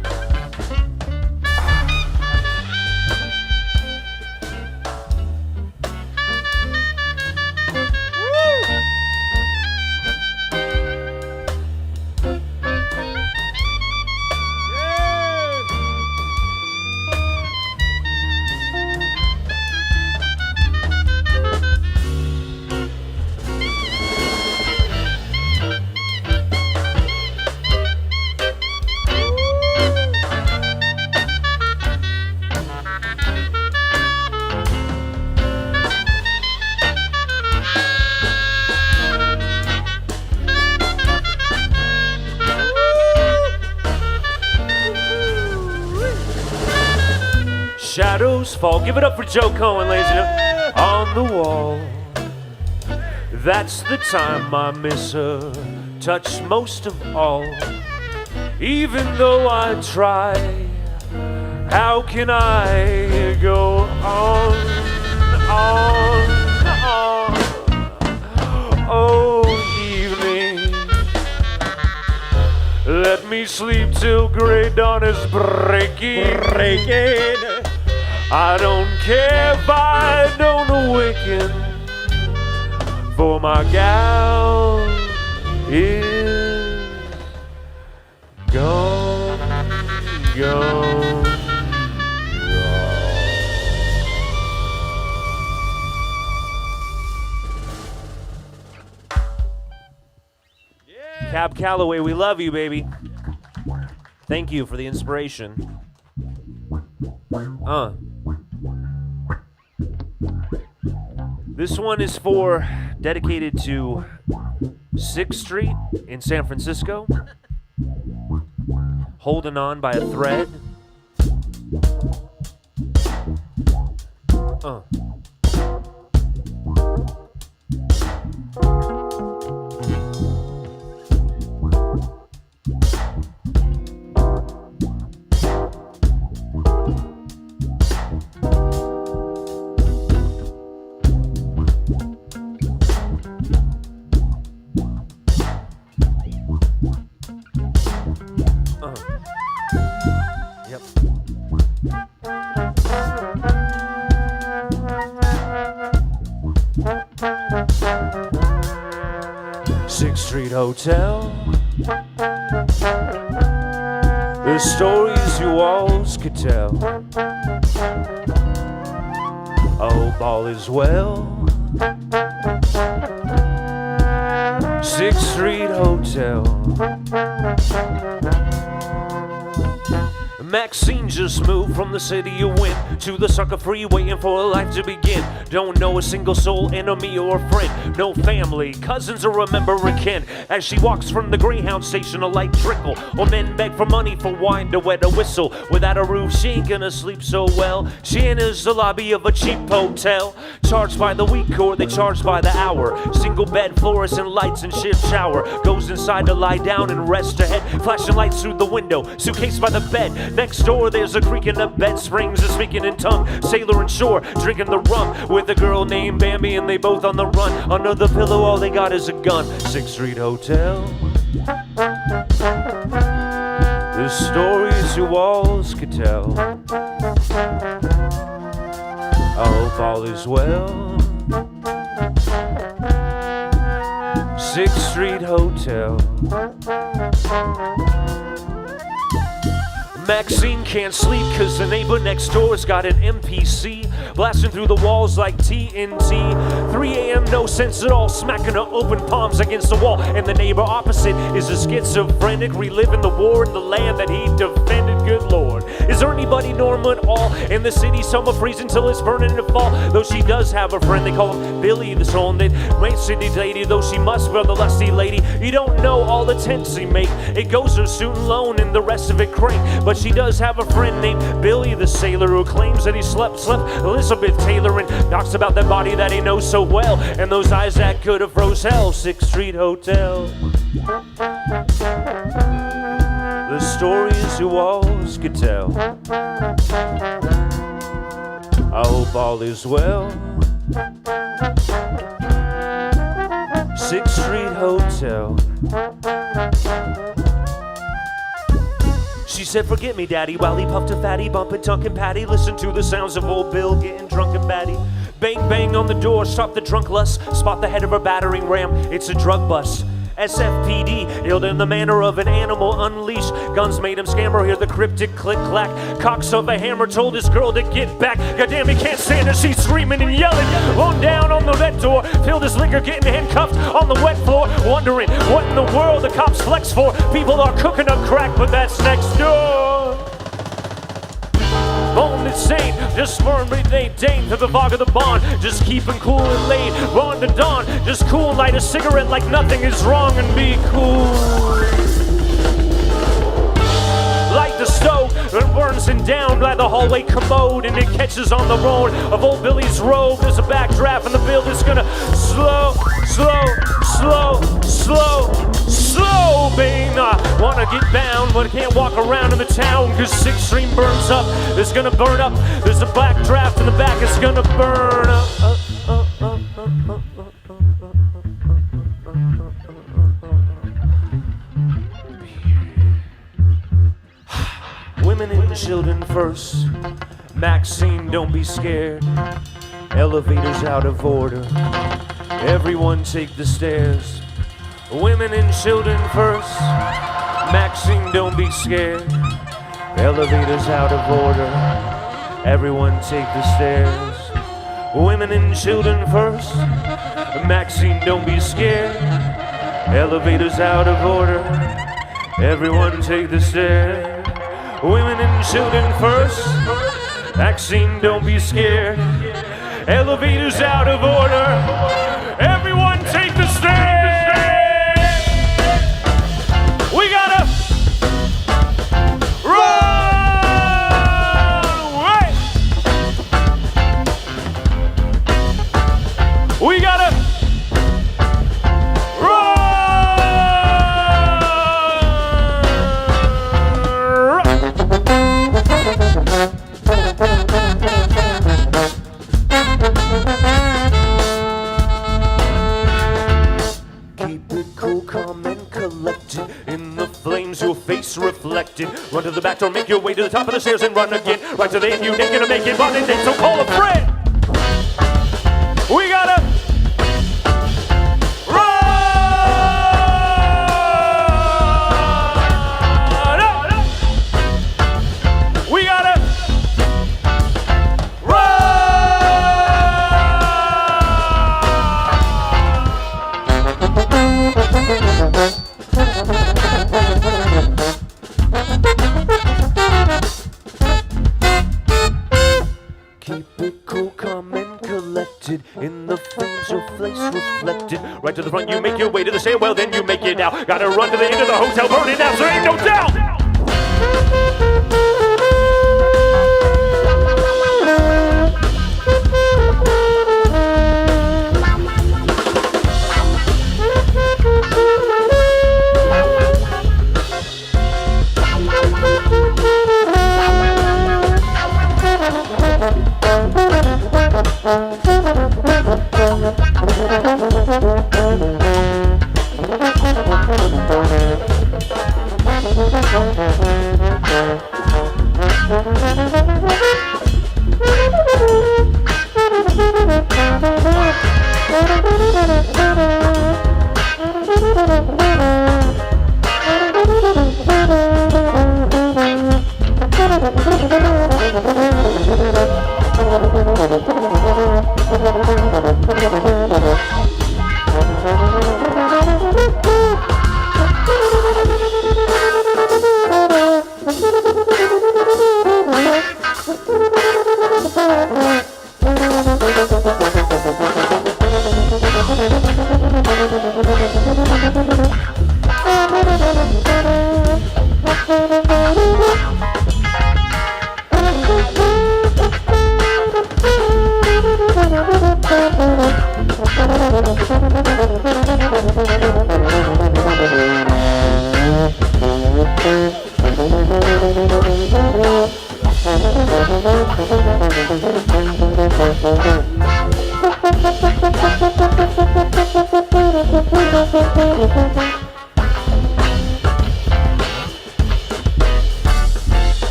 Speaker 4: Shadows fall. Give it up for Joe Cohen, ladies and gentlemen. On the wall. That's the time I miss her touch most of all. Even though I try, how can I go on? Oh, evening, let me sleep till gray dawn is breaking. I don't care if I don't awaken, for my gal is gone, gone, gone. Cab Calloway, we love you, baby. Thank you for the inspiration. This one is dedicated to 6th Street in San Francisco. Holding on by a thread. Yep. 6th Street Hotel. The stories you walls could tell. I hope all is well. 6th Street Hotel. Maxine just moved from the city you went to the sucker free, waiting for a life to begin. Don't know a single soul, enemy or friend. No family, cousins or a member of kin. As she walks from the Greyhound station, a light trickle. Or men beg for money for wine to wet a whistle. Without a roof, she ain't gonna sleep so well. She enters the lobby of a cheap hotel. Charged by the week or they charge by the hour. Single bed, fluorescent lights and shift shower. Goes inside to lie down and rest her head. Flashing lights through the window, suitcase by the bed. Next door there's a creak in the bed springs, a speaking in tongue. Sailor and shore, drinking the rum with a girl named Bambi, and they both on the run. Under the pillow all they got is a gun. 6th Street Hotel. The stories your walls could tell. I hope all is well. 6th Street Hotel. Maxine can't sleep cause the neighbor next door's got an MPC blasting through the walls like TNT. 3 a.m. no sense at all, smacking her open palms against the wall. And the neighbor opposite is a schizophrenic, reliving the war in the land that he defended. Good Lord, is there anybody normal at all in the city? Summer freezing till it's burning in the fall. Though she does have a friend, they call him Billy the Soul. And Main City lady, though she must be the lusty lady. You don't know all the tents he make. It goes her student loan and the rest of it crank. But she does have a friend named Billy the Sailor who claims that he slept Elizabeth Taylor and talks about that body that he knows so well and those eyes that could have froze hell. 6th Street Hotel. The stories your walls could tell. I hope all is well. 6th Street Hotel. She said, forget me, daddy, while he puffed a fatty, bumping Tunk and Patty. Listen to the sounds of old Bill getting drunk and batty. Bang, bang on the door, stop the drunk lust. Spot the head of a battering ram, it's a drug bust. SFPD, ill in the manner of an animal unleashed. Guns made him scammer, hear the cryptic click-clack. Cocks of a hammer told his girl to get back. Goddamn, he can't stand her, she's screaming and yelling. On down on the red door, filled his liquor, getting handcuffed on the wet floor. Wondering what in the world the cops flex for. People are cooking up crack, but that's next door. Bone insane, just firmly they deign to the fog of the bond. Just keeping cool and laid, on to dawn. Just cool, light a cigarette like nothing is wrong and be cool. Light the stove and burns him down by the hallway commode, and it catches on the road of old Billy's robe. There's a backdraft and the build is gonna slow, bang. I wanna get bound, but I can't walk around in the town, cause 6th Street burns up. It's gonna burn up. There's a backdraft in the back, it's gonna burn up. Women and children first. Maxine, don't be scared. Elevators out of order. Everyone take the stairs. Women and children first. Maxine, don't be scared. Elevators out of order. Everyone take the stairs. Women and children first. Maxine, don't be scared. Elevators out of order. Everyone take the stairs. Women and children first. Maxine, don't be scared. Elevators out of order. Everyone take the stairs. We gotta run away. We gotta keep it cool, calm and collected. In the flames, your face reflected. Run to the back door, make your way to the top of the stairs and run again. Right to the end, you ain't gonna make it. Run and so call a friend. We gotta run. We gotta keep it cool, calm and collected. In the flames, your face reflected. Right to the front, you make your way to the stairwell, then you make it out. Gotta run to the end of the hotel, burn it down, so there ain't no doubt.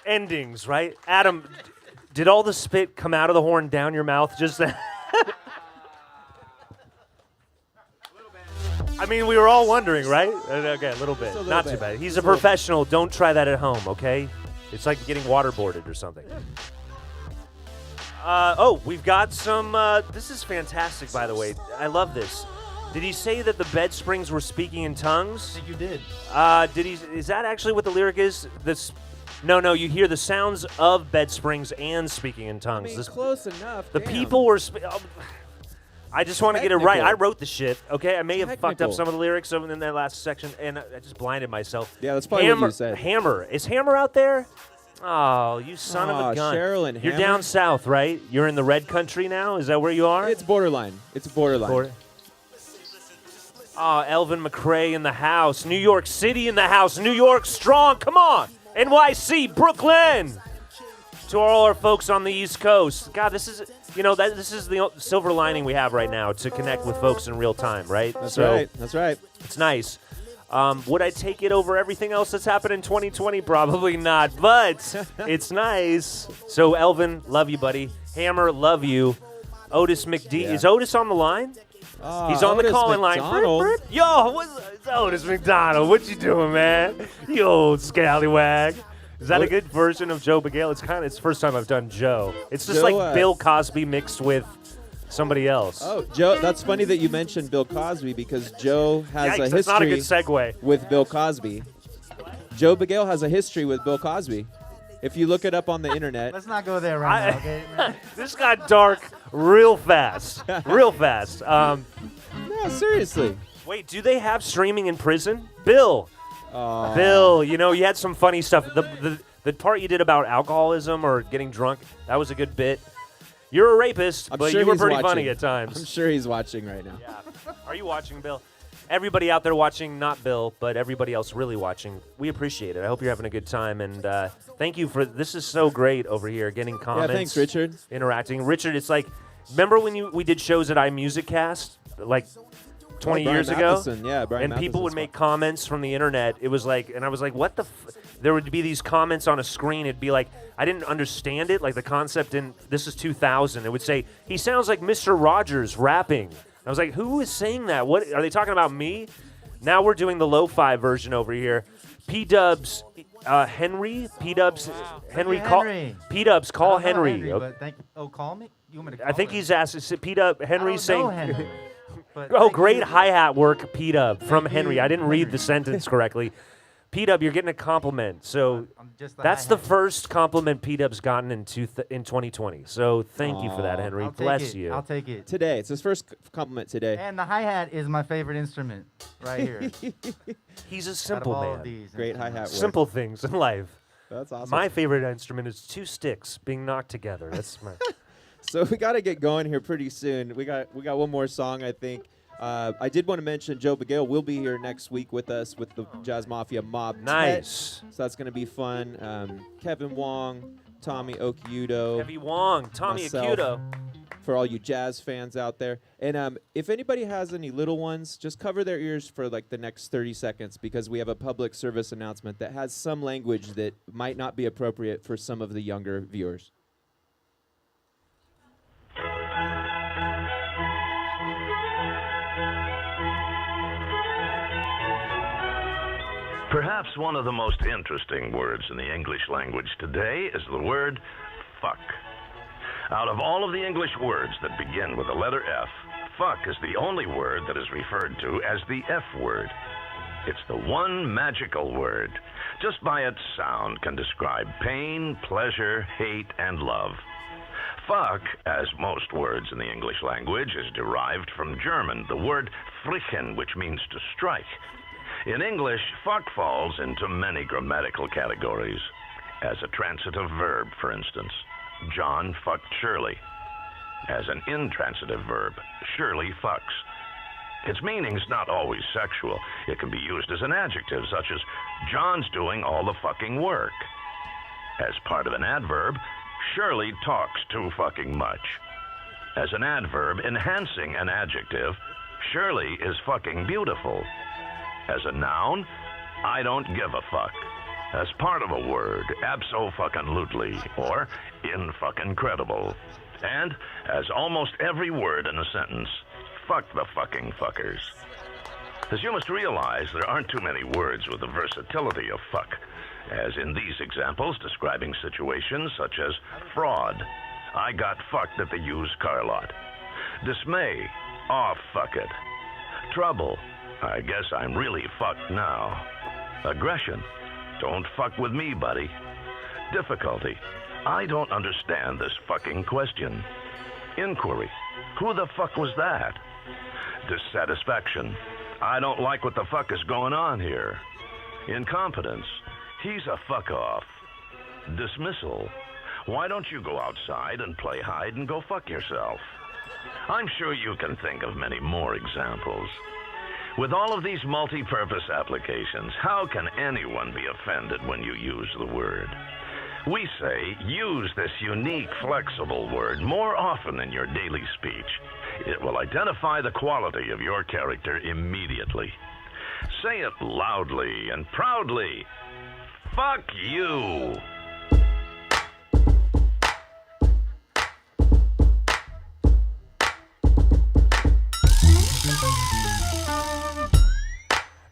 Speaker 4: Endings, right? Adam, did all the spit come out of the horn down your mouth just then? I mean, we were all wondering, right? Okay, a little bit. Not too bad. He's a professional. Don't try that at home, okay? It's like getting waterboarded or something. Oh, we've got some... this is fantastic, by the way. I love this. Did he say that the bed springs were speaking in tongues?
Speaker 6: I think you did.
Speaker 4: Is that actually what the lyric is? No, you hear the sounds of bed springs and speaking in tongues.
Speaker 6: I mean, close enough.
Speaker 4: The people were... I just want to get it right. I wrote the shit, okay? I may have fucked up some of the lyrics in that last section, and I just blinded myself.
Speaker 6: Yeah, that's probably what you said.
Speaker 4: Hammer. Is Hammer out there? Oh, you son of a gun.
Speaker 6: Cheryl and
Speaker 4: You're
Speaker 6: Hammer?
Speaker 4: down south, right? You're in the red country now? Is that where you are?
Speaker 6: It's borderline. It's borderline.
Speaker 4: Oh, Elvin McRae in the house. New York City in the house. New York strong. Come on. NYC, Brooklyn. To all our folks on the East Coast. God, this is the silver lining we have right now to connect with folks in real time, right?
Speaker 6: That's right. That's right.
Speaker 4: It's nice. Would I take it over everything else that's happened in 2020? Probably not, but it's nice. So, Elvin, love you, buddy. Hammer, love you. Otis McD.
Speaker 6: Yeah.
Speaker 4: Is Otis on the line? He's on
Speaker 6: Otis
Speaker 4: the calling line.
Speaker 6: McDonald.
Speaker 4: Yo, it's Otis McDonald. What you doing, man? You old scallywag. Is that a good version of Joe Bagale? It's the first time I've done Joe. It's just
Speaker 6: Joe,
Speaker 4: like Bill Cosby mixed with somebody else.
Speaker 6: Oh, Joe, that's funny that you mentioned Bill Cosby because Joe has
Speaker 4: Yikes,
Speaker 6: a
Speaker 4: that's not a good
Speaker 6: history
Speaker 4: segue.
Speaker 6: with Bill Cosby. Joe Bagale has a history with Bill Cosby. If you look it up on the internet.
Speaker 9: Let's not go there right now, okay?
Speaker 4: This got dark real fast. Real fast.
Speaker 6: No, seriously.
Speaker 4: Wait, do they have streaming in prison? Bill, you had some funny stuff. The part you did about alcoholism or getting drunk, that was a good bit. You're a rapist, but
Speaker 6: sure
Speaker 4: you were
Speaker 6: he's
Speaker 4: pretty
Speaker 6: watching.
Speaker 4: funny at times.
Speaker 6: I'm sure he's watching right now.
Speaker 4: Yeah. Are you watching, Bill? Everybody out there watching, not Bill, but everybody else really watching, we appreciate it. I hope you're having a good time, and thank you for this. Is so great over here, getting comments.
Speaker 6: Yeah, thanks, Richard.
Speaker 4: Interacting. Richard, it's like, remember when we did shows at iMusicCast, like 20
Speaker 6: Brian
Speaker 4: years ago?
Speaker 6: Matheson, yeah, Brian
Speaker 4: and people would
Speaker 6: Matheson's
Speaker 4: make comments from the internet. It was like, and I was like, what the there would be these comments on a screen. It'd be like, I didn't understand it. Like the concept this is 2000. It would say, he sounds like Mr. Rogers rapping. I was like, who is saying that? What are they talking about me? Now we're doing the lo-fi version over here. P-Dubs, Henry? P-Dubs, Henry, P-Dubs, call Henry.
Speaker 9: But call me? You want me to call
Speaker 4: I think
Speaker 9: him?
Speaker 4: he's asking, P-Dub, Henry's saying...
Speaker 9: Henry.
Speaker 4: Oh, great hi-hat work, P-Dub, from Henry. I didn't read the sentence correctly. P-Dub, you're getting a compliment. So that's the first compliment P-Dub's gotten in 2020. So thank you for that, Henry. Bless you.
Speaker 9: I'll take it.
Speaker 6: Today. It's his first compliment today.
Speaker 9: And the hi-hat is my favorite instrument right here.
Speaker 4: He's a simple man.
Speaker 6: Great hi-hat work.
Speaker 4: Simple things in life.
Speaker 6: That's awesome.
Speaker 4: My favorite instrument is two sticks being knocked together. That's my...
Speaker 6: So we got to get going here pretty soon. We got one more song, I think. I did want to mention Joe Bagale will be here next week with us with the Jazz Mafia Mob.
Speaker 4: Nice.
Speaker 6: So that's going to be fun. Kevin Wong, Tommy Okiudo.
Speaker 4: Heavy Wong, Tommy
Speaker 6: myself,
Speaker 4: Okiudo.
Speaker 6: For all you jazz fans out there. And if anybody has any little ones, just cover their ears for like the next 30 seconds because we have a public service announcement that has some language that might not be appropriate for some of the younger viewers.
Speaker 11: Perhaps one of the most interesting words in the English language today is the word fuck. Out of all of the English words that begin with the letter F, fuck is the only word that is referred to as the F word. It's the one magical word. Just by its sound can describe pain, pleasure, hate, and love. Fuck, as most words in the English language, is derived from German, the word frichen, which means to strike. In English, fuck falls into many grammatical categories. As a transitive verb, for instance, John fucked Shirley. As an intransitive verb, Shirley fucks. Its meaning's not always sexual. It can be used as an adjective, such as, John's doing all the fucking work. As part of an adverb, Shirley talks too fucking much. As an adverb enhancing an adjective, Shirley is fucking beautiful. As a noun, I don't give a fuck. As part of a word, abso-fucking-lutely, or in-fucking-credible. And, as almost every word in a sentence, fuck the fucking fuckers. As you must realize, there aren't too many words with the versatility of fuck, as in these examples describing situations such as fraud, I got fucked at the used car lot. Dismay, aw, fuck it. Trouble, I guess I'm really fucked now. Aggression, don't fuck with me, buddy. Difficulty, I don't understand this fucking question. Inquiry, who the fuck was that? Dissatisfaction, I don't like what the fuck is going on here. Incompetence, he's a fuck off. dismissal. Why don't you go outside and play hide and go fuck yourself? I'm sure you can think of many more examples. With all of these multi-purpose applications, how can anyone be offended when you use the word? We say use this unique, flexible word more often in your daily speech. It will identify the quality of your character immediately. Say it loudly and proudly. Fuck you.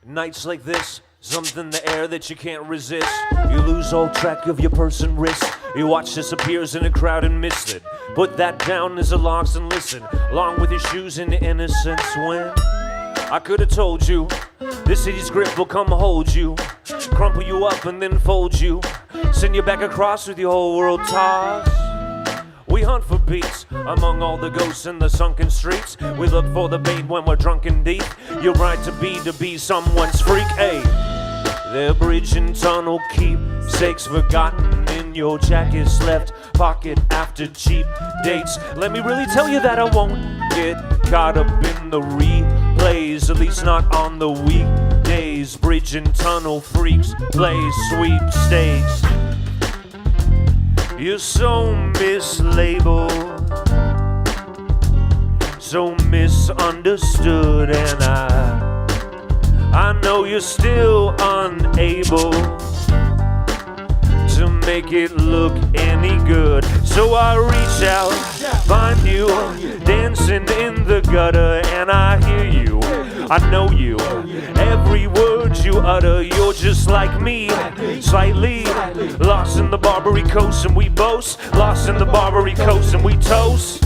Speaker 4: Nights like this, something in the air that you can't resist. You lose all track of your person wrist. You watch disappears in a crowd and miss it. Put that down as a loss and listen, along with your shoes in the innocence when I could have told you this city's grip will come hold you, crumple you up and then fold you, send you back across with your whole world tossed. We hunt for beats among all the ghosts in the sunken streets. We look for the bait when we're drunk and deep. You're right to be someone's freak. Hey, their bridge and tunnel keepsakes forgotten in your jacket's left pocket after cheap dates. Let me really tell you that I won't get caught up in the replays, at least not on the weekdays. Bridge and tunnel freaks play sweepstakes. You're so mislabeled, so misunderstood, and I know you're still unable to make it look any good. So I reach out, find you, dancing in the gutter, and I hear you, I know you, every word you utter. You're just like me, slightly lost in the Barbary Coast, and we boast, lost in the Barbary Coast, and we toast.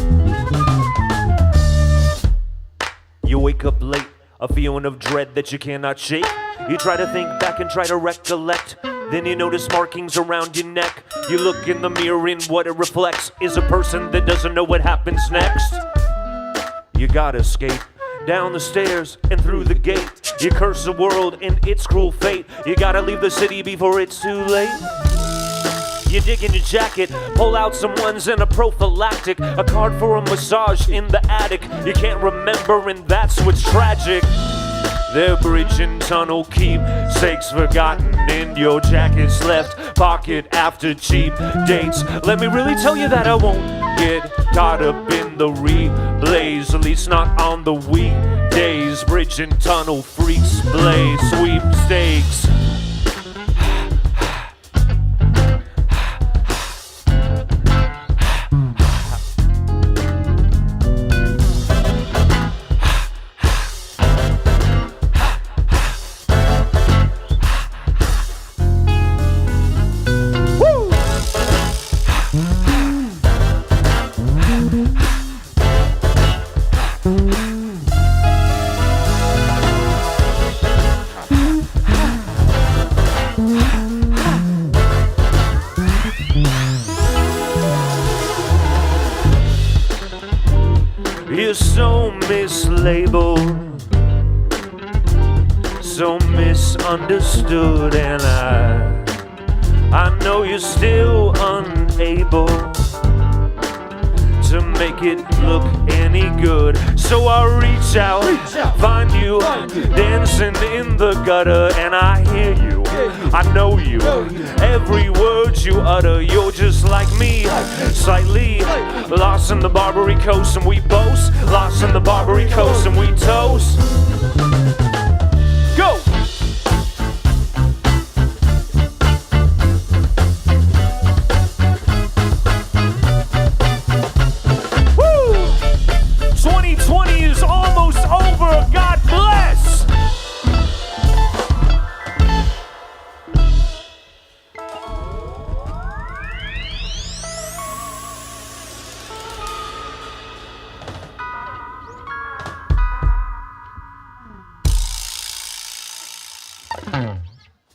Speaker 4: You wake up late, a feeling of dread that you cannot shake. You try to think back and try to recollect. Then you notice markings around your neck. You look in the mirror and what it reflects is a person that doesn't know what happens next. You gotta escape down the stairs and through the gate. You curse the world and its cruel fate. You gotta leave the city before it's too late. You dig in your jacket, pull out some ones and a prophylactic, a card for a massage in the attic. You can't remember and that's what's tragic. Their bridge and tunnel keepsakes forgotten in your jacket's left pocket after cheap dates. Let me really tell you that I won't get caught up in the reblaze, at least not on the weekdays. Bridge and tunnel freaks play sweepstakes. You're so mislabeled, so misunderstood, and I know you're still unable to make it look any good. So I reach out, find you, dancing in the gutter, and I hear you, I know you, every word you utter. You're just like me, slightly lost in the Barbary Coast, and we boast, lost in the Barbary Coast, and we toast. Go! Woo! 2020 is almost over. God bless!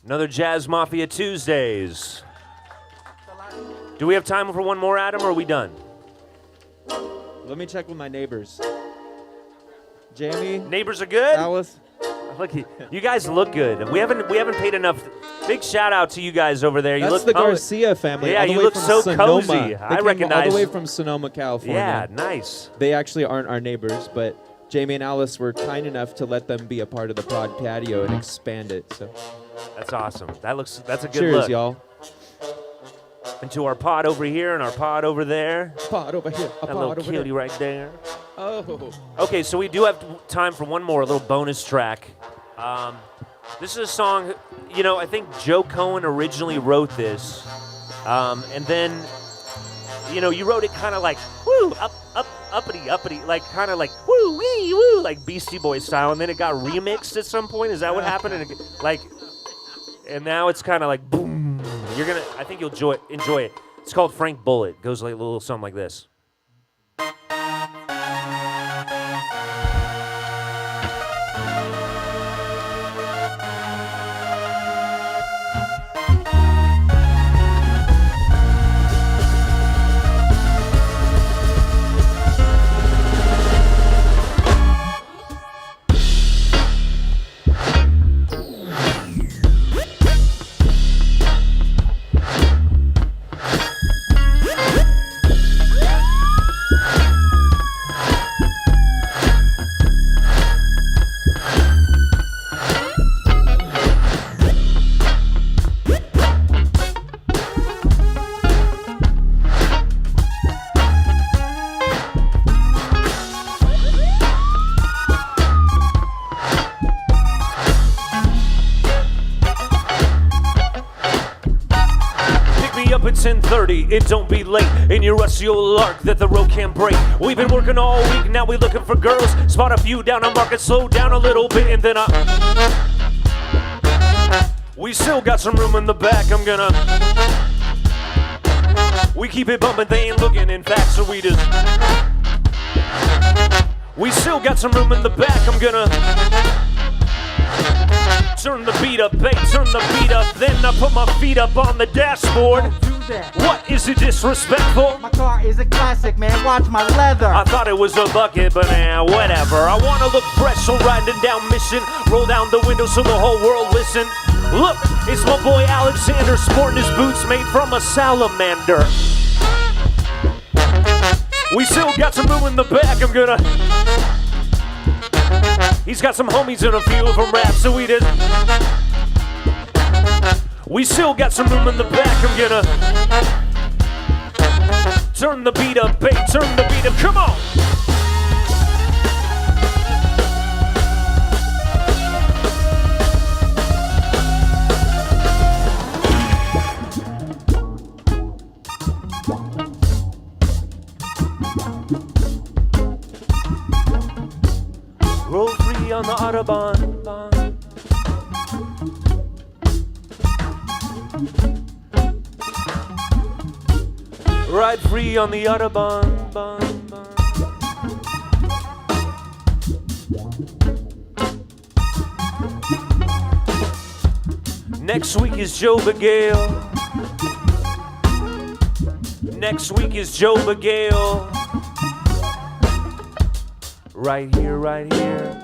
Speaker 4: Another Jazz Mafia Tuesdays. Do we have time for one more, Adam, or are we done?
Speaker 6: Let me check with my neighbors. Jamie?
Speaker 4: Neighbors are good?
Speaker 6: Alice?
Speaker 4: Look, you guys look good. We haven't paid enough. Big shout out to you guys over there. You
Speaker 6: That's
Speaker 4: look
Speaker 6: the Garcia family.
Speaker 4: Yeah,
Speaker 6: all the
Speaker 4: you
Speaker 6: way
Speaker 4: look
Speaker 6: from
Speaker 4: so
Speaker 6: Sonoma.
Speaker 4: cozy.
Speaker 6: They
Speaker 4: I
Speaker 6: came
Speaker 4: recognize.
Speaker 6: all the way from Sonoma, California.
Speaker 4: Yeah, nice.
Speaker 6: They actually aren't our neighbors, but Jamie and Alice were kind enough to let them be a part of the pod patio and expand it. So
Speaker 4: that's awesome. That's a good
Speaker 6: cheers,
Speaker 4: look.
Speaker 6: y'all.
Speaker 4: And to our pod over here and our pod over there.
Speaker 6: Pod over here. A
Speaker 4: that
Speaker 6: pod
Speaker 4: little
Speaker 6: over
Speaker 4: cutie
Speaker 6: there.
Speaker 4: right there.
Speaker 6: Oh.
Speaker 4: Okay, so we do have time for one more, a little bonus track. This is a song, I think Joe Cohen originally wrote this. And then, you wrote it kind of like, woo, uppity, like kind of like, woo, wee, woo, like Beastie Boys style. And then it got remixed at some point. Is that what happened? And now it's kind of like, boom. I think you'll enjoy it. It's called Frank Bullet. Goes like a little something like this. Up at 10:30, it don't be late in your rusty old arc that the road can't break. We've been working all week, now we looking for girls. Spot a few down on market, slow down a little bit, and then we still got some room in the back. We keep it bumping, they ain't looking, in fact, so we still got some room in the back. I'm gonna turn the beat up, bass, turn the beat up, then I put my feet up on the dashboard.
Speaker 12: Don't do that.
Speaker 4: What, is it disrespectful?
Speaker 12: My car is a classic, man, watch my leather.
Speaker 4: I thought it was a bucket, but whatever. I wanna look fresh, so riding down Mission. Roll down the window so the whole world listen. Look, it's my boy Alexander, sporting his boots made from a salamander. We still got some room in the back, he's got some homies and a few of them rap, so we still got some room in the back. Turn the beat up, babe, turn the beat up, come on! Roll free on the Autobahn. Ride free on the Autobahn. Next week is Joe Bagale. Next week is Joe Bagale. Right here, right here.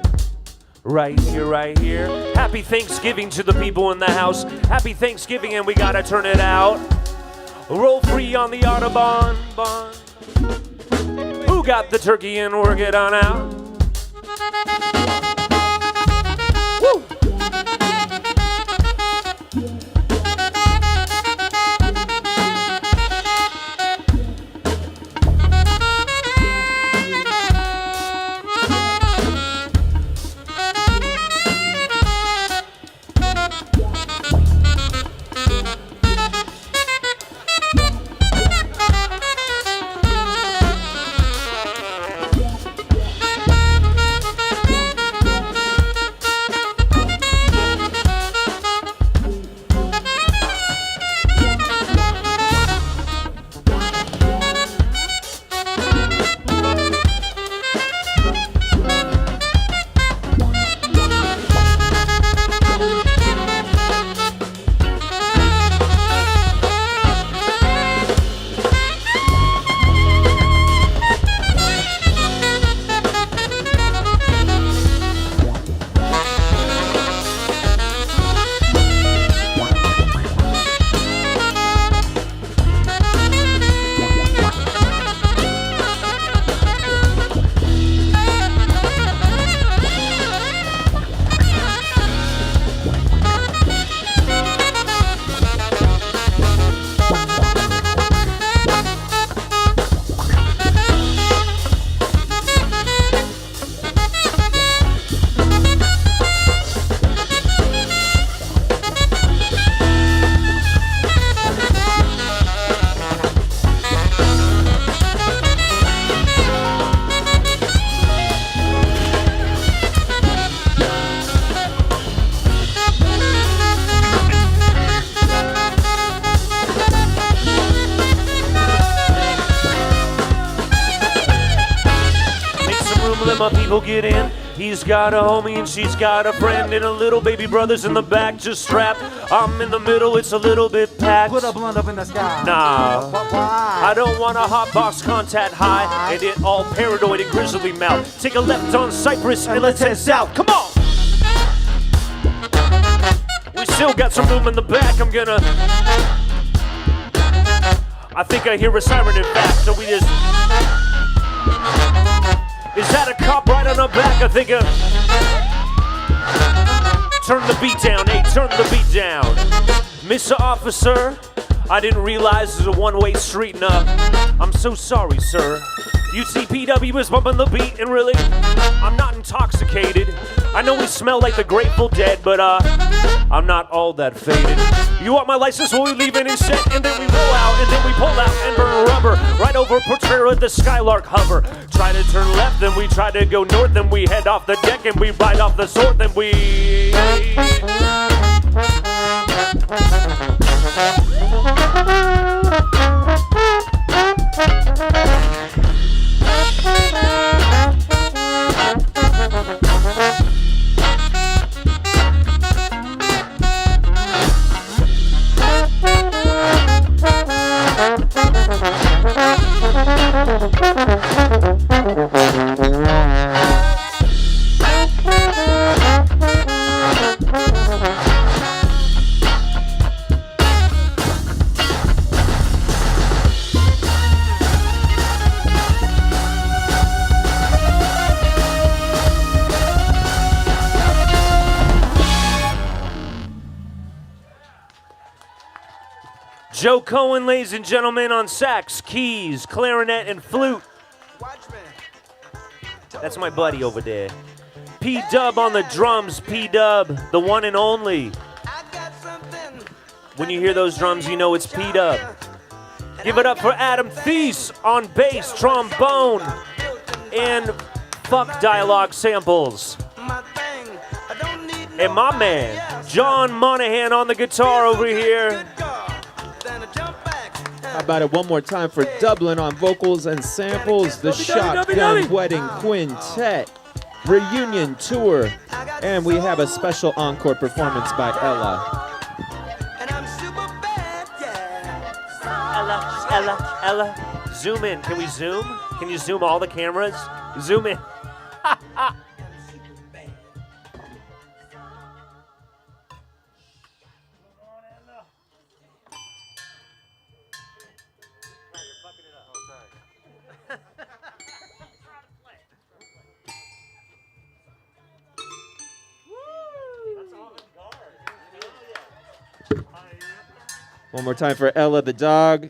Speaker 4: Right here, right here. Happy Thanksgiving to the people in the house. Happy Thanksgiving, and we gotta turn it out. Roll free on the Autobahn. Who got the turkey and work it on out? Woo! Come let my people get in. He's got a homie and she's got a friend, and a little baby brother's in the back just strapped. I'm in the middle, it's a little bit packed.
Speaker 12: Put a blunt up in the sky.
Speaker 4: Nah,
Speaker 12: Why?
Speaker 4: I don't want a hot box contact high and it all paranoid and grizzly mouth. Take a left on Cypress and let's head south. Come on. We still got some room in the back. I think I hear a siren in fact, so we just... Is that a cop right on our back? I think turn the beat down, hey, turn the beat down. Mr. Officer, I didn't realize it was a one-way street, nah. I'm so sorry, sir. UCPW is bumping the beat, and really, I'm not intoxicated. I know we smell like the Grateful Dead, but I'm not all that faded. You want my license when we leave any set, and then we roll out, and then we pull out and burn rubber right over Portrayal the Skylark hover. Try to turn left, then we try to go north, then we head off the deck, and we ride off the sword, then we... Joe Cohen, ladies and gentlemen, on sax, keys, clarinet, and flute. That's my buddy over there. P-Dub on the drums, P-Dub, the one and only. When you hear those drums, you know it's P-Dub. Give it up for Adam Theis on bass, trombone, and fuck dialogue samples. And my man, Jon Monahan on the guitar over here.
Speaker 6: How about it one more time for Dublin on vocals and samples, the Shotgun Wedding Quintet reunion tour, and we have a special encore performance by Ella.
Speaker 4: Ella, zoom in. Can we zoom? Can you zoom all the cameras? Zoom in.
Speaker 6: One more time for Ella the dog.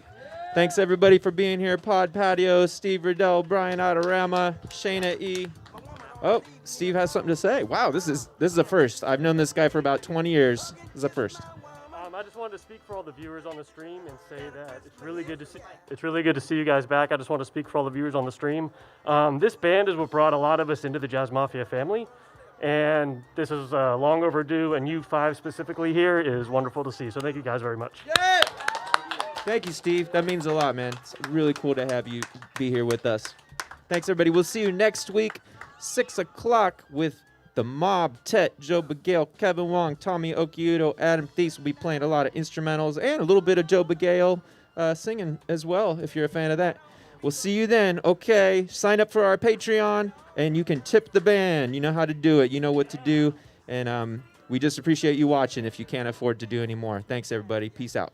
Speaker 6: Thanks everybody for being here. Pod Patio, Steve Riddell, Brian Adorama, Shayna E. Oh, Steve has something to say. Wow, this is a first. I've known this guy for about 20 years. This is a first.
Speaker 13: I just wanted to speak for all the viewers on the stream and say that it's really good to see you guys back. I just want to speak for all the viewers on the stream. This band is what brought a lot of us into the Jazz Mafia family, and this is long overdue, and you five specifically here is wonderful to see. So thank you guys very much.
Speaker 6: Yeah. Thank you, Steve. That means a lot, man. It's really cool to have you be here with us. Thanks, everybody. We'll see you next week, 6 o'clock, with the Mob, Tet, Joe Bagale, Kevin Wong, Tommy Okiuto, Adam Theis will be playing a lot of instrumentals and a little bit of Joe Bagale singing as well, if you're a fan of that. We'll see you then. Okay, sign up for our Patreon, and you can tip the band. You know how to do it. You know what to do. And we just appreciate you watching if you can't afford to do any more. Thanks, everybody. Peace out.